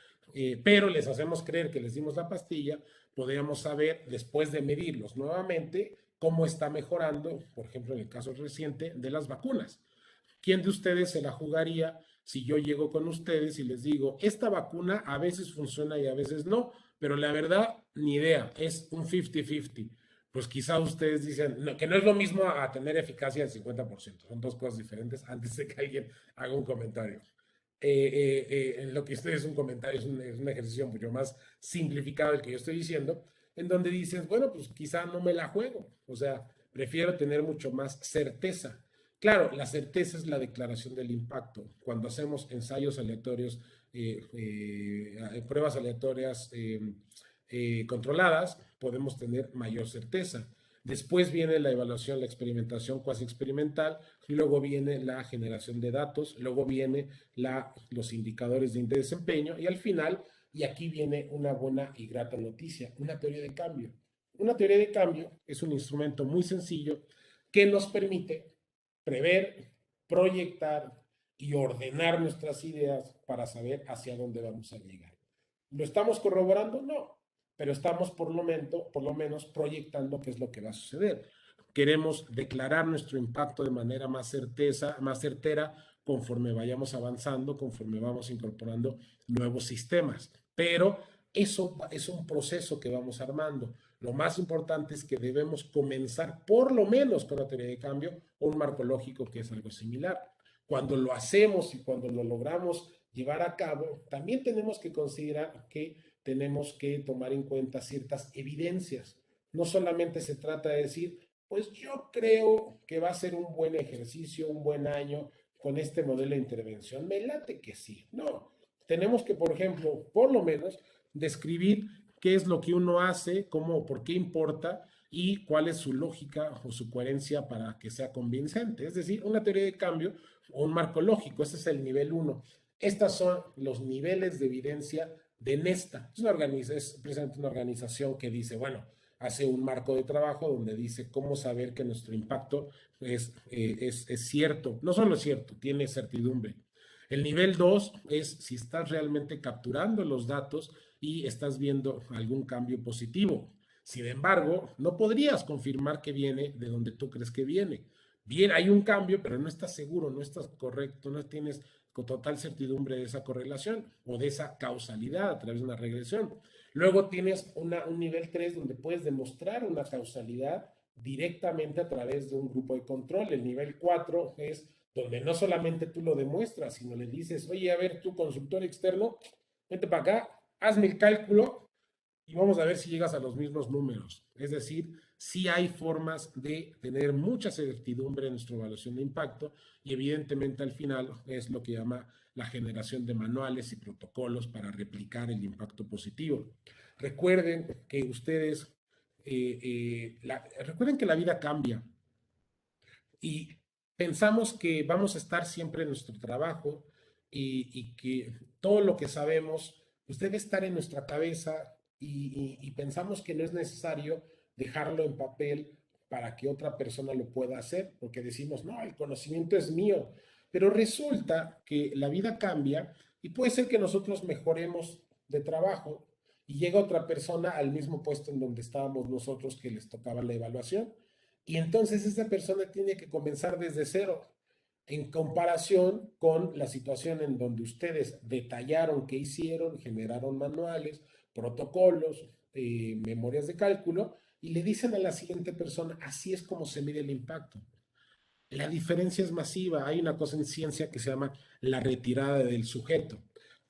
pero les hacemos creer que les dimos la pastilla, podríamos saber, después de medirlos nuevamente, cómo está mejorando, por ejemplo, en el caso reciente de las vacunas. ¿Quién de ustedes se la jugaría si yo llego con ustedes y les digo, esta vacuna a veces funciona y a veces no, pero la verdad, ni idea, es un 50-50? Pues quizá ustedes dicen que no es lo mismo a tener eficacia del 50%, son dos cosas diferentes antes de que alguien haga un comentario. En lo que ustedes es un comentario, es un ejercicio mucho más simplificado del que yo estoy diciendo, en donde dices, bueno, pues quizá no me la juego, o sea, prefiero tener mucho más certeza. Claro, la certeza es la declaración del impacto. Cuando hacemos ensayos aleatorios, pruebas aleatorias controladas, podemos tener mayor certeza. Después viene la evaluación, la experimentación cuasi experimental, luego viene la generación de datos, luego viene los indicadores de desempeño y al final, y aquí viene una buena y grata noticia, una teoría de cambio. Una teoría de cambio es un instrumento muy sencillo que nos permite prever, proyectar y ordenar nuestras ideas para saber hacia dónde vamos a llegar. ¿Lo estamos corroborando? No, pero estamos por lo menos proyectando qué es lo que va a suceder. Queremos declarar nuestro impacto de manera más certera conforme vayamos avanzando, conforme vamos incorporando nuevos sistemas. Pero eso es un proceso que vamos armando. Lo más importante es que debemos comenzar por lo menos con la teoría de cambio o un marco lógico que es algo similar. Cuando lo hacemos y cuando lo logramos llevar a cabo, también tenemos que considerar que tenemos que tomar en cuenta ciertas evidencias. No solamente se trata de decir, pues yo creo que va a ser un buen ejercicio, un buen año con este modelo de intervención. Me late que sí. No, tenemos que, por ejemplo, por lo menos, describir qué es lo que uno hace, cómo, por qué importa y cuál es su lógica o su coherencia para que sea convincente. Es decir, una teoría de cambio o un marco lógico. Ese es el nivel 1. Estos son los niveles de evidencia de Nesta. Es precisamente una organización que dice, bueno, hace un marco de trabajo donde dice cómo saber que nuestro impacto es cierto. No solo es cierto, tiene certidumbre. El nivel 2 es si estás realmente capturando los datos y estás viendo algún cambio positivo. Sin embargo, no podrías confirmar que viene de donde tú crees que viene. Bien, hay un cambio, pero no estás seguro, no estás correcto, no tienes con total certidumbre de esa correlación o de esa causalidad a través de una regresión. Luego tienes un nivel 3 donde puedes demostrar una causalidad directamente a través de un grupo de control. El nivel 4 es donde no solamente tú lo demuestras, sino le dices, oye, a ver, tú consultor externo, vente para acá, hazme el cálculo y vamos a ver si llegas a los mismos números. Es decir, sí hay formas de tener mucha certidumbre en nuestra evaluación de impacto y evidentemente al final es lo que llama la generación de manuales y protocolos para replicar el impacto positivo. Recuerden que ustedes, recuerden que la vida cambia y pensamos que vamos a estar siempre en nuestro trabajo y que todo lo que sabemos pues debe estar en nuestra cabeza y pensamos que no es necesario dejarlo en papel para que otra persona lo pueda hacer, porque decimos, no, el conocimiento es mío, pero resulta que la vida cambia y puede ser que nosotros mejoremos de trabajo y llega otra persona al mismo puesto en donde estábamos nosotros que les tocaba la evaluación y entonces esa persona tiene que comenzar desde cero en comparación con la situación en donde ustedes detallaron qué hicieron, generaron manuales, protocolos, memorias de cálculo y le dicen a la siguiente persona, así es como se mide el impacto. La diferencia es masiva. Hay una cosa en ciencia que se llama la retirada del sujeto.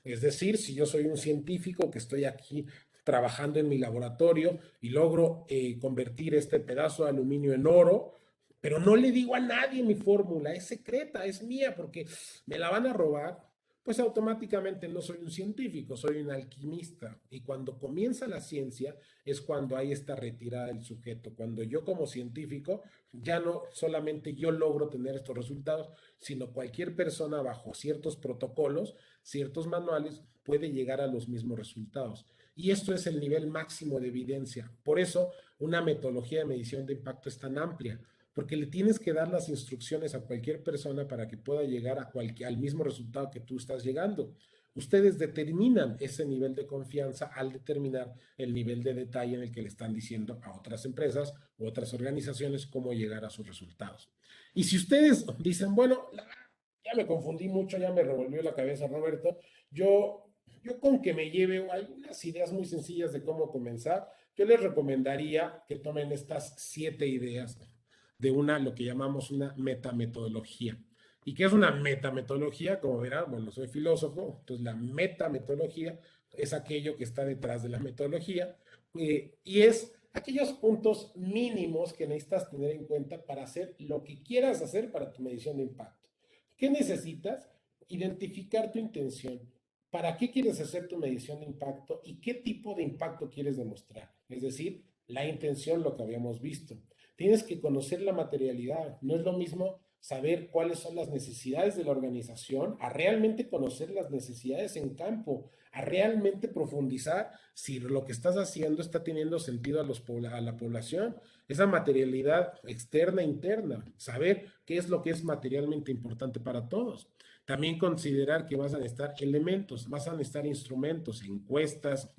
Es decir, si yo soy un científico que estoy aquí trabajando en mi laboratorio y logro convertir este pedazo de aluminio en oro, pero no le digo a nadie mi fórmula, es secreta, es mía, porque me la van a robar, pues automáticamente no soy un científico, soy un alquimista. Y cuando comienza la ciencia es cuando hay esta retirada del sujeto, cuando yo como científico ya no solamente yo logro tener estos resultados, sino cualquier persona bajo ciertos protocolos, ciertos manuales, puede llegar a los mismos resultados. Y esto es el nivel máximo de evidencia. Por eso, una metodología de medición de impacto es tan amplia, porque le tienes que dar las instrucciones a cualquier persona para que pueda llegar al mismo resultado que tú estás llegando. ustedes determinan ese nivel de confianza al determinar el nivel de detalle en el que le están diciendo a otras empresas u otras organizaciones cómo llegar a sus resultados. Y si ustedes dicen, bueno, ya me confundí mucho, ya me revolvió la cabeza, Roberto, yo con que me lleve algunas ideas muy sencillas de cómo comenzar, yo les recomendaría que tomen estas 7 ideas de lo que llamamos una metametodología. ¿Y qué es una metametodología? Como verán, bueno, soy filósofo, entonces la metametodología es aquello que está detrás de la metodología y es aquellos puntos mínimos que necesitas tener en cuenta para hacer lo que quieras hacer para tu medición de impacto. ¿Qué necesitas? Identificar tu intención. ¿Para qué quieres hacer tu medición de impacto y qué tipo de impacto quieres demostrar? Es decir, la intención, lo que habíamos visto. Tienes que conocer la materialidad. No es lo mismo saber cuáles son las necesidades de la organización, a realmente conocer las necesidades en campo, a realmente profundizar si lo que estás haciendo está teniendo sentido a la población. Esa materialidad externa e interna, saber qué es lo que es materialmente importante para todos. También considerar que vas a necesitar elementos, vas a necesitar instrumentos, encuestas,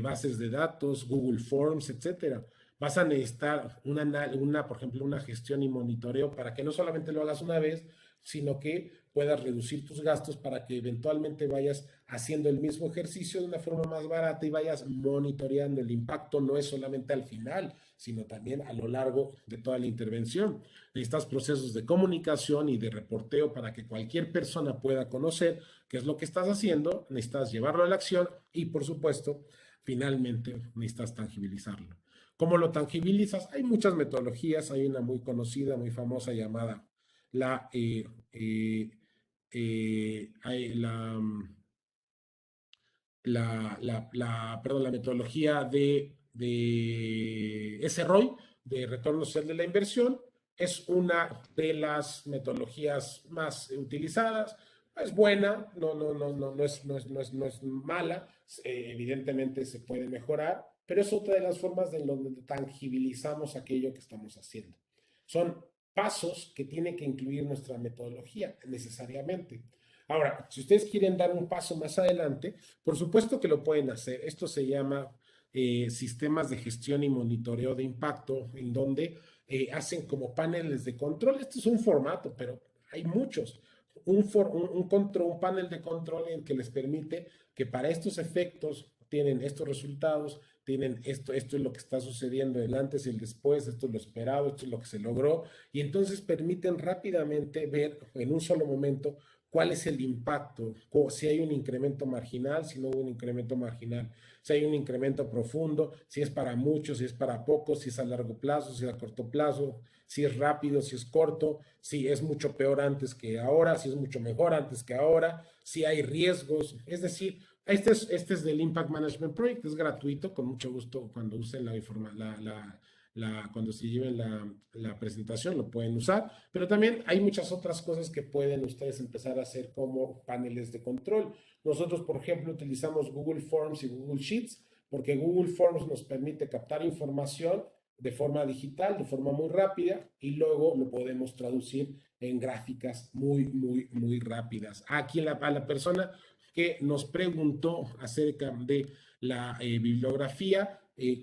bases de datos, Google Forms, etcétera. Vas a necesitar por ejemplo, una gestión y monitoreo para que no solamente lo hagas una vez, sino que puedas reducir tus gastos para que eventualmente vayas haciendo el mismo ejercicio de una forma más barata y vayas monitoreando. El impacto no es solamente al final, sino también a lo largo de toda la intervención. Necesitas procesos de comunicación y de reporteo para que cualquier persona pueda conocer qué es lo que estás haciendo, necesitas llevarlo a la acción y, por supuesto, finalmente necesitas tangibilizarlo. ¿Cómo lo tangibilizas? Hay muchas metodologías, hay una muy conocida, muy famosa llamada la, hay la metodología de SROI, de retorno social de la inversión. Es una de las metodologías más utilizadas. Es buena, no es mala, evidentemente se puede mejorar, pero es otra de las formas de donde tangibilizamos aquello que estamos haciendo. Son pasos que tiene que incluir nuestra metodología necesariamente. Ahora, si ustedes quieren dar un paso más adelante, por supuesto que lo pueden hacer. Esto se llama sistemas de gestión y monitoreo de impacto, en donde hacen como paneles de control. Este es un formato, pero hay muchos. Un panel de control en que les permite que para estos efectos tienen estos resultados, tienen esto es lo que está sucediendo, el antes y el después, esto es lo esperado, esto es lo que se logró, y entonces permiten rápidamente ver en un solo momento cuál es el impacto, si hay un incremento marginal, si no hubo un incremento marginal, si hay un incremento profundo, si es para muchos, si es para pocos, si es a largo plazo, si es a corto plazo, si es rápido, si es corto, si es mucho peor antes que ahora, si es mucho mejor antes que ahora, si hay riesgos. Es decir, este es del Impact Management Project, es gratuito, con mucho gusto cuando usen cuando se lleven la presentación lo pueden usar, pero también hay muchas otras cosas que pueden ustedes empezar a hacer como paneles de control. Nosotros, por ejemplo, utilizamos Google Forms y Google Sheets porque Google Forms nos permite captar información de forma digital, de forma muy rápida, y luego lo podemos traducir en gráficas muy rápidas. Aquí a la persona que nos preguntó acerca de la bibliografía,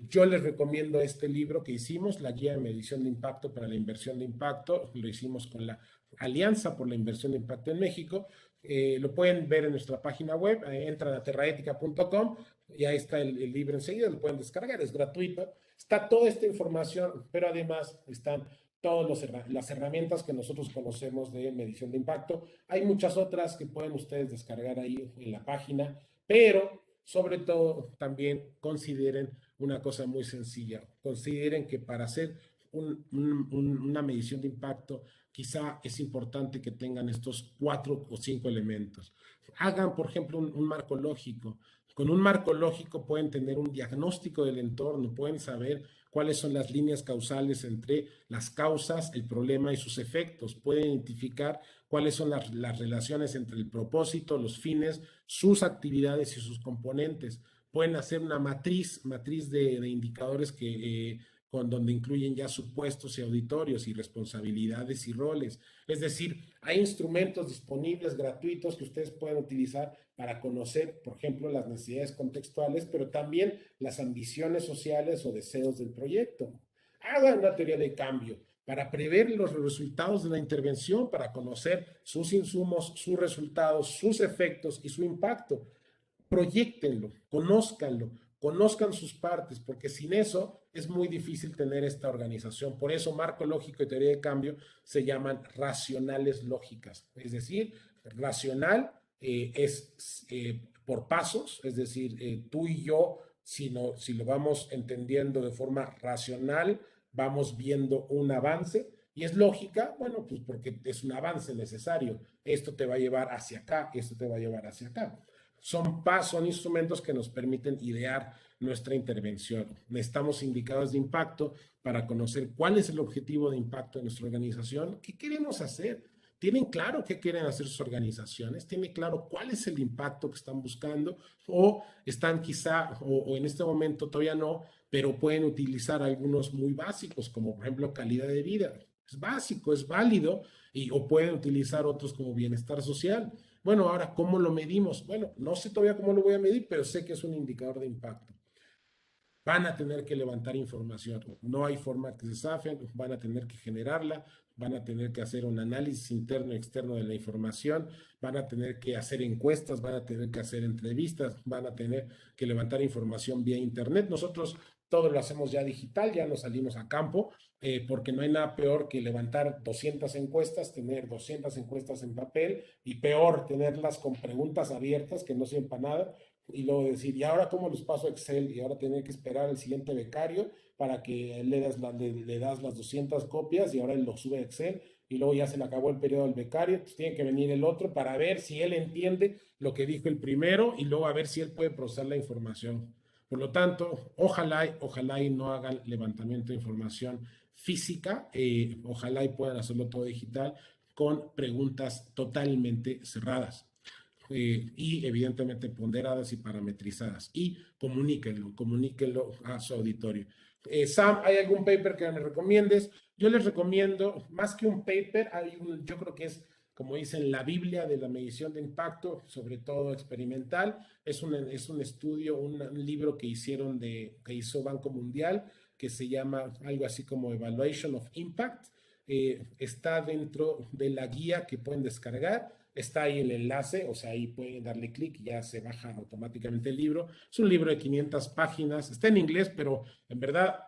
yo les recomiendo este libro que hicimos, la guía de medición de impacto para la inversión de impacto. Lo hicimos con la Alianza por la Inversión de Impacto en México. Lo pueden ver en nuestra página web, entran a terraetica.com y ahí está el libro enseguida, lo pueden descargar, es gratuito. Está toda esta información, pero además están todas las herramientas que nosotros conocemos de medición de impacto. Hay muchas otras que pueden ustedes descargar ahí en la página, pero sobre todo también consideren una cosa muy sencilla. Consideren que para hacer una medición de impacto, quizá es importante que tengan estos 4 o 5 elementos. Hagan, por ejemplo, un marco lógico. Con un marco lógico pueden tener un diagnóstico del entorno, pueden saber cuáles son las líneas causales entre las causas, el problema y sus efectos. Pueden identificar cuáles son las relaciones entre el propósito, los fines, sus actividades y sus componentes. Pueden hacer una matriz de indicadores con donde incluyen ya supuestos y auditorios y responsabilidades y roles. Es decir, hay instrumentos disponibles gratuitos que ustedes pueden utilizar para conocer, por ejemplo, las necesidades contextuales, pero también las ambiciones sociales o deseos del proyecto. Hagan una teoría de cambio para prever los resultados de la intervención, para conocer sus insumos, sus resultados, sus efectos y su impacto. Proyéctenlo, conózcanlo, conozcan sus partes, porque sin eso es muy difícil tener esta organización. Por eso marco lógico y teoría de cambio se llaman racionales lógicas. Es decir, racional por pasos, es decir, tú y yo, si lo vamos entendiendo de forma racional, vamos viendo un avance. Y es lógica, bueno, pues porque es un avance necesario. Esto te va a llevar hacia acá, esto te va a llevar hacia acá. Son instrumentos que nos permiten idear nuestra intervención. Necesitamos indicadores de impacto para conocer cuál es el objetivo de impacto de nuestra organización, qué queremos hacer. ¿Tienen claro qué quieren hacer sus organizaciones? ¿Tienen claro cuál es el impacto que están buscando? ¿O están quizá, o en este momento todavía no, pero pueden utilizar algunos muy básicos, como por ejemplo calidad de vida? Es básico, es válido, o pueden utilizar otros como bienestar social. Bueno, ahora, ¿cómo lo medimos? Bueno, no sé todavía cómo lo voy a medir, pero sé que es un indicador de impacto. Van a tener que levantar información, no hay forma que se zafen, van a tener que generarla, van a tener que hacer un análisis interno y externo de la información, van a tener que hacer encuestas, van a tener que hacer entrevistas, van a tener que levantar información vía internet. Nosotros todo lo hacemos ya digital, ya nos salimos a campo, porque no hay nada peor que levantar 200 encuestas, tener 200 encuestas en papel y peor tenerlas con preguntas abiertas que no sirven para nada y luego decir, ¿y ahora cómo los paso a Excel? Y ahora tener que esperar al siguiente becario para que le das las 200 copias y ahora él lo sube a Excel y luego ya se le acabó el periodo al becario, entonces tiene que venir el otro para ver si él entiende lo que dijo el primero y luego a ver si él puede procesar la información. Por lo tanto, ojalá y no hagan levantamiento de información física, ojalá y puedan hacerlo todo digital con preguntas totalmente cerradas. Y evidentemente ponderadas y parametrizadas. Y comuníquenlo a su auditorio. Sam, ¿hay algún paper que me recomiendes? Yo les recomiendo, más que un paper, yo creo que es, como dicen, la Biblia de la medición de impacto, sobre todo experimental. Es un estudio, un libro que hizo Banco Mundial, que se llama algo así como Evaluation of Impact. Está dentro de la guía que pueden descargar. Está ahí el enlace, o sea, ahí pueden darle clic y ya se baja automáticamente el libro. Es un libro de 500 páginas, está en inglés, pero en verdad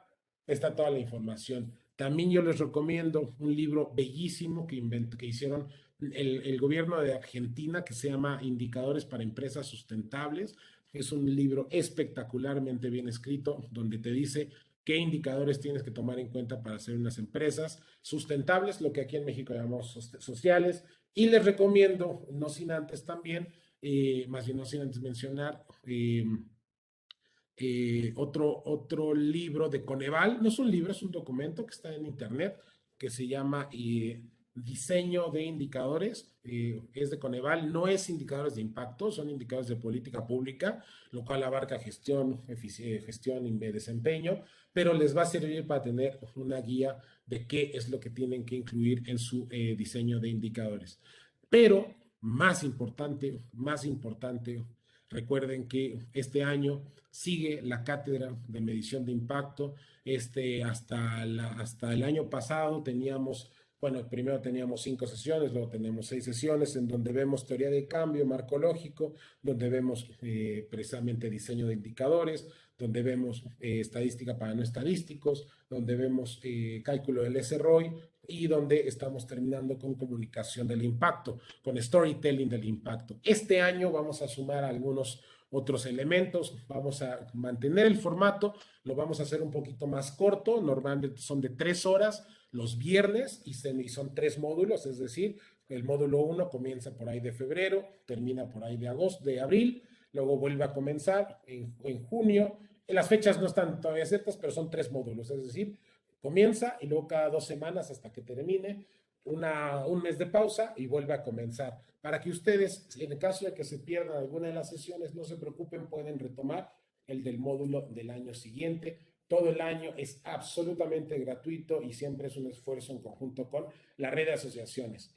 está toda la información. También yo les recomiendo un libro bellísimo que hicieron el gobierno de Argentina, que se llama Indicadores para Empresas Sustentables. Es un libro espectacularmente bien escrito, donde te dice qué indicadores tienes que tomar en cuenta para hacer unas empresas sustentables, lo que aquí en México llamamos sociales. Y les recomiendo, no sin antes también, más bien no sin antes mencionar, otro libro de Coneval. No es un libro, es un documento que está en internet que se llama Diseño de Indicadores. Es de Coneval, no es indicadores de impacto, son indicadores de política pública, lo cual abarca gestión y desempeño, pero les va a servir para tener una guía de qué es lo que tienen que incluir en su diseño de indicadores. Pero más importante, recuerden que este año sigue la cátedra de medición de impacto. Hasta el año pasado teníamos, bueno, primero teníamos 5 sesiones, luego tenemos 6 sesiones en donde vemos teoría de cambio, marco lógico, donde vemos precisamente diseño de indicadores, donde vemos estadística para no estadísticos, donde vemos cálculo del SROI y donde estamos terminando con comunicación del impacto, con storytelling del impacto. Este año vamos a sumar algunos otros elementos, vamos a mantener el formato, lo vamos a hacer un poquito más corto, normalmente son de 3 horas los viernes y son 3 módulos, es decir, el módulo 1 comienza por ahí de febrero, termina por ahí de agosto, de abril, luego vuelve a comenzar en junio. Las fechas no están todavía ciertas, pero son 3 módulos, es decir, comienza y luego cada 2 semanas hasta que termine, un mes de pausa y vuelve a comenzar. Para que ustedes, en el caso de que se pierdan alguna de las sesiones, no se preocupen, pueden retomar el del módulo del año siguiente todo el año, es absolutamente gratuito y siempre es un esfuerzo en conjunto con la red de asociaciones.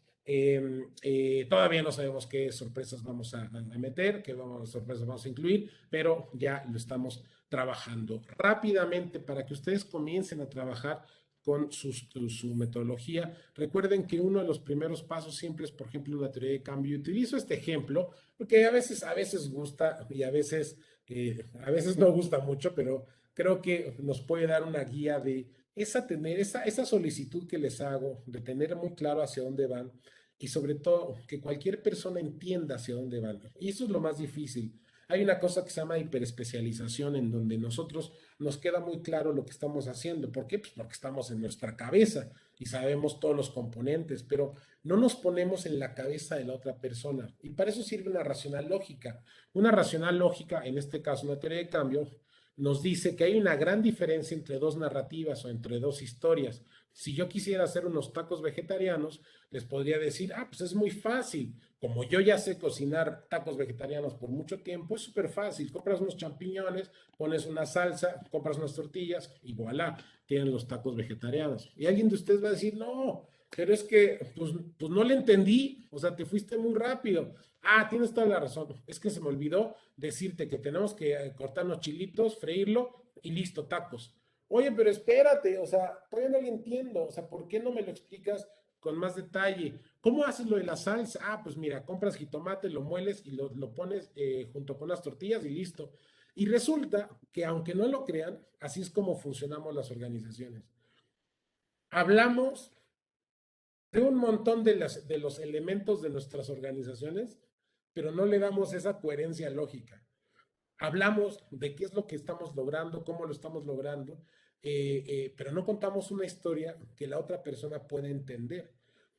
Todavía no sabemos qué sorpresas vamos a meter, sorpresas vamos a incluir, pero ya lo estamos trabajando rápidamente para que ustedes comiencen a trabajar con su metodología. Recuerden que uno de los primeros pasos siempre es, por ejemplo, una teoría de cambio. Utilizo este ejemplo porque a veces gusta y a veces no gusta mucho, pero creo que nos puede dar una guía de tener esa solicitud que les hago, de tener muy claro hacia dónde van y sobre todo que cualquier persona entienda hacia dónde van. Y eso es lo más difícil. Hay una cosa que se llama hiperespecialización en donde nosotros nos queda muy claro lo que estamos haciendo. ¿Por qué? Pues porque estamos en nuestra cabeza y sabemos todos los componentes, pero no nos ponemos en la cabeza de la otra persona. Y para eso sirve una racional lógica. Una racional lógica, en este caso una teoría de cambio, nos dice que hay una gran diferencia entre dos narrativas o entre dos historias. Si yo quisiera hacer unos tacos vegetarianos, les podría decir, pues es muy fácil. Como yo ya sé cocinar tacos vegetarianos por mucho tiempo, es súper fácil. Compras unos champiñones, pones una salsa, compras unas tortillas y voilà, tienen los tacos vegetarianos. Y alguien de ustedes va a decir, no, pero es que pues no le entendí, o sea, te fuiste muy rápido. Tienes toda la razón. Es que se me olvidó decirte que tenemos que cortar los chilitos, freírlo y listo, tacos. Oye, pero espérate, o sea, todavía no lo entiendo. O sea, ¿por qué no me lo explicas con más detalle? ¿Cómo haces lo de la salsa? Pues mira, compras jitomate, lo mueles y lo pones junto con las tortillas y listo. Y resulta que aunque no lo crean, así es como funcionamos las organizaciones. Hablamos de un montón de los elementos de nuestras organizaciones, pero no le damos esa coherencia lógica. Hablamos de qué es lo que estamos logrando, cómo lo estamos logrando, pero no contamos una historia que la otra persona pueda entender.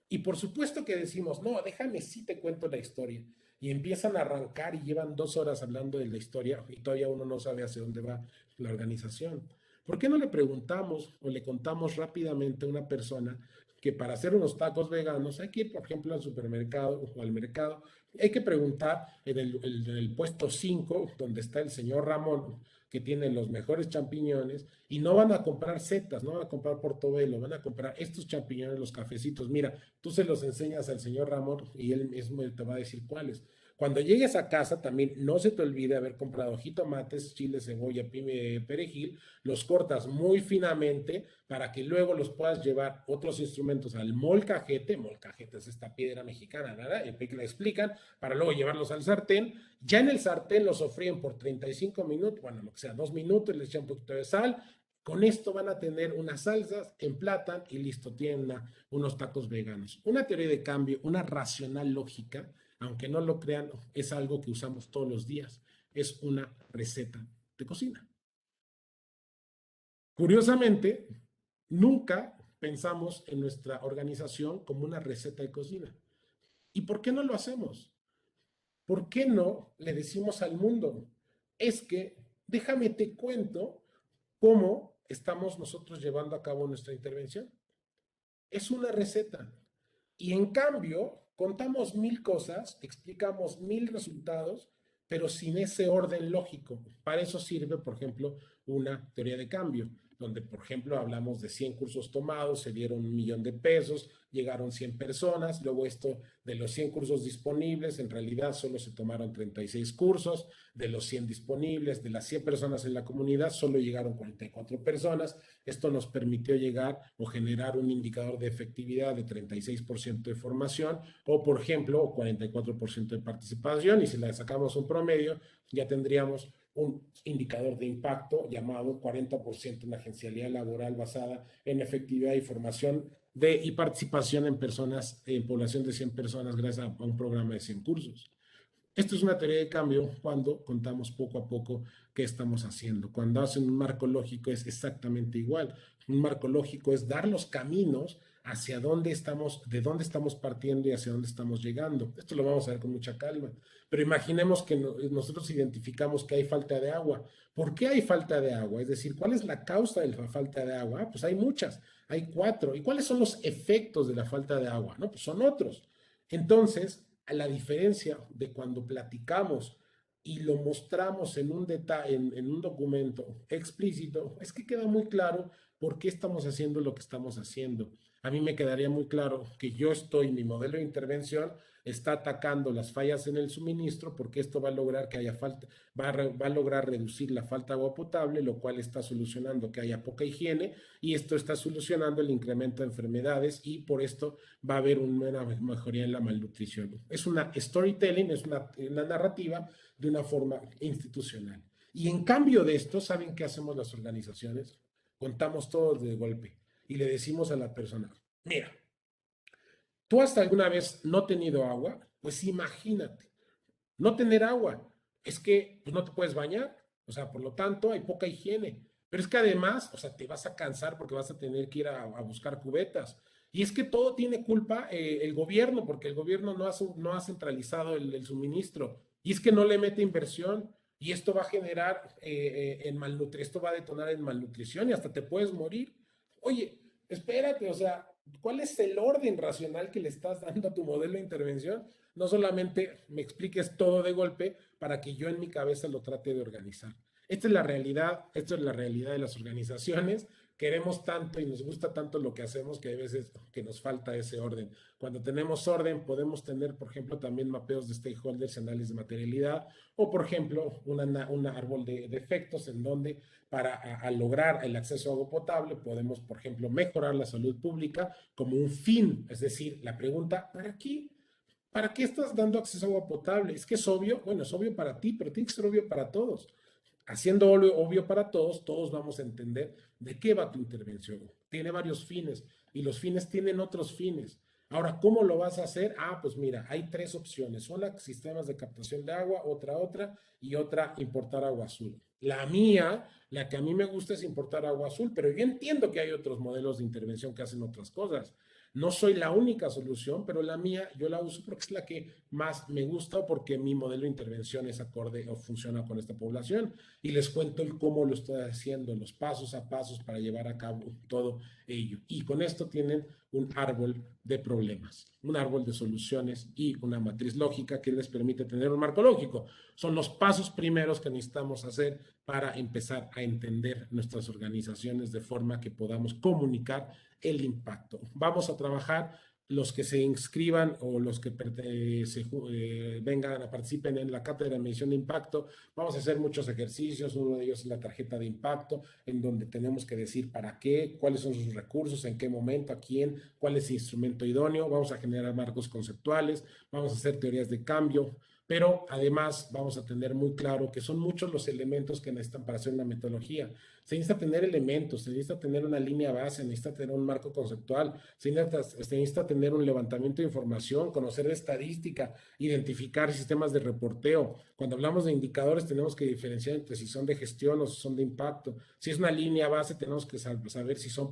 Y por supuesto que decimos, no, déjame sí te cuento la historia. Y empiezan a arrancar y llevan 2 horas hablando de la historia y todavía uno no sabe hacia dónde va la organización. ¿Por qué no le preguntamos o le contamos rápidamente a una persona que para hacer unos tacos veganos hay que ir, por ejemplo, al supermercado o al mercado? Hay que preguntar en el puesto 5, donde está el señor Ramón, que tiene los mejores champiñones, y no van a comprar setas, no van a comprar portobelo, van a comprar estos champiñones, los cafecitos. Mira, tú se los enseñas al señor Ramón y él mismo te va a decir cuáles. Cuando llegues a casa, también no se te olvide haber comprado jitomates, chile, cebolla, perejil, los cortas muy finamente para que luego los puedas llevar otros instrumentos al molcajete. Molcajete es esta piedra mexicana, ¿verdad? Que la explican, para luego llevarlos al sartén. Ya en el sartén los sofríen por 35 minutos, bueno, lo que sea, 2 minutos, les echan un poquito de sal. Con esto van a tener unas salsas, emplatan y listo, tienen unos tacos veganos. Una teoría de cambio, una racional lógica, aunque no lo crean, es algo que usamos todos los días. Es una receta de cocina. Curiosamente, nunca pensamos en nuestra organización como una receta de cocina. ¿Y por qué no lo hacemos? ¿Por qué no le decimos al mundo? Es que déjame te cuento cómo estamos nosotros llevando a cabo nuestra intervención. Es una receta. Y en cambio, contamos 1000 cosas, explicamos 1000 resultados, pero sin ese orden lógico. Para eso sirve, por ejemplo, una teoría de cambio, donde, por ejemplo, hablamos de 100 cursos tomados, se dieron 1,000,000 de pesos, llegaron 100 personas, luego esto de los 100 cursos disponibles, en realidad solo se tomaron 36 cursos, de los 100 disponibles, de las 100 personas en la comunidad, solo llegaron 44 personas. Esto nos permitió llegar o generar un indicador de efectividad de 36% de formación o, por ejemplo, 44% de participación, y si le sacamos un promedio, ya tendríamos un indicador de impacto llamado 40% en agencialidad laboral basada en efectividad y formación y participación en personas, en población de 100 personas gracias a un programa de 100 cursos. Esto es una teoría de cambio cuando contamos poco a poco qué estamos haciendo. Cuando hacen un marco lógico es exactamente igual. Un marco lógico es dar los caminos hacia dónde estamos, de dónde estamos partiendo y hacia dónde estamos llegando. Esto lo vamos a ver con mucha calma. Pero imaginemos que nosotros identificamos que hay falta de agua. ¿Por qué hay falta de agua? Es decir, ¿cuál es la causa de la falta de agua? Pues hay muchas, hay 4. ¿Y cuáles son los efectos de la falta de agua? No, pues son otros. Entonces, a la diferencia de cuando platicamos y lo mostramos en un en un documento explícito, es que queda muy claro por qué estamos haciendo lo que estamos haciendo. A mí me quedaría muy claro que mi modelo de intervención está atacando las fallas en el suministro porque esto va a lograr que haya falta, va a lograr reducir la falta de agua potable, lo cual está solucionando que haya poca higiene y esto está solucionando el incremento de enfermedades y por esto va a haber una mejoría en la malnutrición. Es una storytelling, es una narrativa de una forma institucional. Y en cambio de esto, ¿saben qué hacemos las organizaciones? Contamos todos de golpe y le decimos a la persona, mira, ¿tú hasta alguna vez no tenido agua? Pues imagínate, no tener agua. Es que pues, no te puedes bañar, o sea, por lo tanto hay poca higiene. Pero es que además, o sea, te vas a cansar porque vas a tener que ir a buscar cubetas. Y es que todo tiene culpa el gobierno, porque el gobierno no ha centralizado el suministro. Y es que no le mete inversión. Y esto va a generar esto va a detonar en malnutrición y hasta te puedes morir. Oye, espérate, o sea, ¿cuál es el orden racional que le estás dando a tu modelo de intervención? No solamente me expliques todo de golpe para que yo en mi cabeza lo trate de organizar. Esta es la realidad de las organizaciones. Queremos tanto y nos gusta tanto lo que hacemos que hay veces que nos falta ese orden. Cuando tenemos orden, podemos tener, por ejemplo, también mapeos de stakeholders, análisis de materialidad, o por ejemplo, un árbol de efectos en donde para lograr el acceso a agua potable podemos, por ejemplo, mejorar la salud pública como un fin. Es decir, la pregunta, ¿para qué? ¿Para qué estás dando acceso a agua potable? Es que es obvio, bueno, es obvio para ti, pero tiene que ser obvio para todos. Haciendo obvio para todos, todos vamos a entender de qué va tu intervención. Tiene varios fines y los fines tienen otros fines. Ahora, ¿cómo lo vas a hacer? Ah, pues mira, hay tres opciones. Una, sistemas de captación de agua, otra, y otra, importar agua azul. La mía, la que a mí me gusta es importar agua azul, pero yo entiendo que hay otros modelos de intervención que hacen otras cosas. No soy la única solución, pero la mía yo la uso porque es la que más me gusta o porque mi modelo de intervención es acorde o funciona con esta población. Y les cuento el cómo lo estoy haciendo, los pasos a pasos para llevar a cabo todo ello. Y con esto tienen un árbol de problemas, un árbol de soluciones y una matriz lógica que les permite tener un marco lógico. Son los pasos primeros que necesitamos hacer para empezar a entender nuestras organizaciones de forma que podamos comunicar el impacto. Vamos a trabajar los que se inscriban o los que vengan a participen en la cátedra de medición de impacto. Vamos a hacer muchos ejercicios, uno de ellos es la tarjeta de impacto, en donde tenemos que decir para qué, cuáles son sus recursos, en qué momento, a quién, cuál es el instrumento idóneo. Vamos a generar marcos conceptuales, vamos a hacer teorías de cambio, pero además vamos a tener muy claro que son muchos los elementos que necesitan para hacer una metodología. Se necesita tener elementos, se necesita tener una línea base, se necesita tener un marco conceptual, se necesita tener un levantamiento de información, conocer de estadística, identificar sistemas de reporteo. Cuando hablamos de indicadores tenemos que diferenciar entre si son de gestión o si son de impacto. Si es una línea base tenemos que saber si son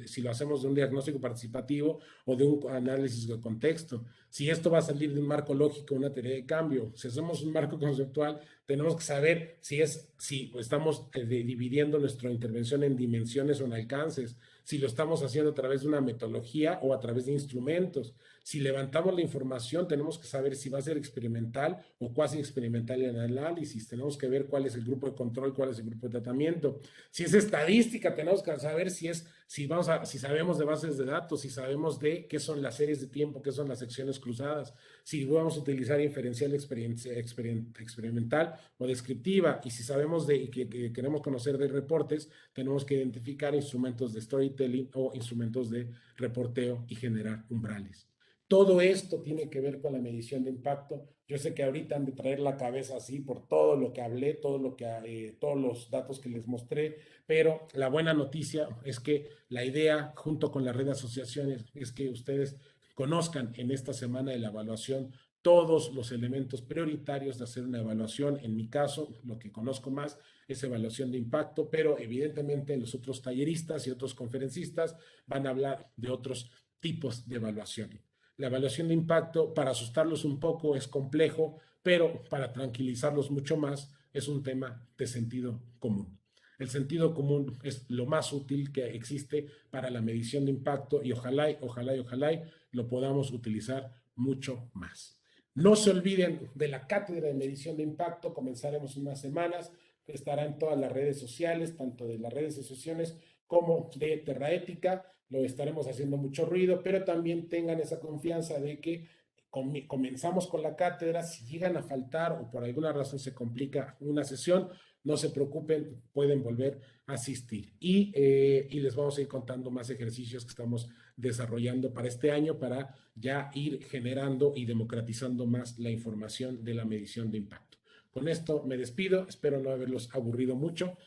si lo hacemos de un diagnóstico participativo o de un análisis de contexto. Si esto va a salir de un marco lógico, una teoría de cambio. Si hacemos un marco conceptual, tenemos que saber si estamos dividiendo nuestra intervención en dimensiones o en alcances, si lo estamos haciendo a través de una metodología o a través de instrumentos. Si levantamos la información, tenemos que saber si va a ser experimental o cuasi experimental en análisis. Tenemos que ver cuál es el grupo de control, cuál es el grupo de tratamiento. Si es estadística, tenemos que saber si sabemos de bases de datos, si sabemos de qué son las series de tiempo, qué son las secciones cruzadas, si vamos a utilizar inferencial experimental o descriptiva, y si sabemos que queremos conocer de reportes, tenemos que identificar instrumentos de storytelling o instrumentos de reporteo y generar umbrales. Todo esto tiene que ver con la medición de impacto. Yo sé que ahorita han de traer la cabeza así por todo lo que hablé, todos los datos que les mostré, pero la buena noticia es que la idea, junto con la red de asociaciones, es que ustedes conozcan en esta semana de la evaluación todos los elementos prioritarios de hacer una evaluación. En mi caso, lo que conozco más es evaluación de impacto, pero evidentemente los otros talleristas y otros conferencistas van a hablar de otros tipos de evaluación. La evaluación de impacto, para asustarlos un poco, es complejo, pero para tranquilizarlos mucho más, es un tema de sentido común. El sentido común es lo más útil que existe para la medición de impacto y ojalá lo podamos utilizar mucho más. No se olviden de la cátedra de medición de impacto, comenzaremos en unas semanas, estará en todas las redes sociales, tanto de las redes de asociaciones como de Terraética, lo estaremos haciendo mucho ruido, pero también tengan esa confianza de que comenzamos con la cátedra, si llegan a faltar o por alguna razón se complica una sesión, no se preocupen, pueden volver a asistir. Y les vamos a ir contando más ejercicios que estamos desarrollando para este año para ya ir generando y democratizando más la información de la medición de impacto. Con esto me despido, espero no haberlos aburrido mucho.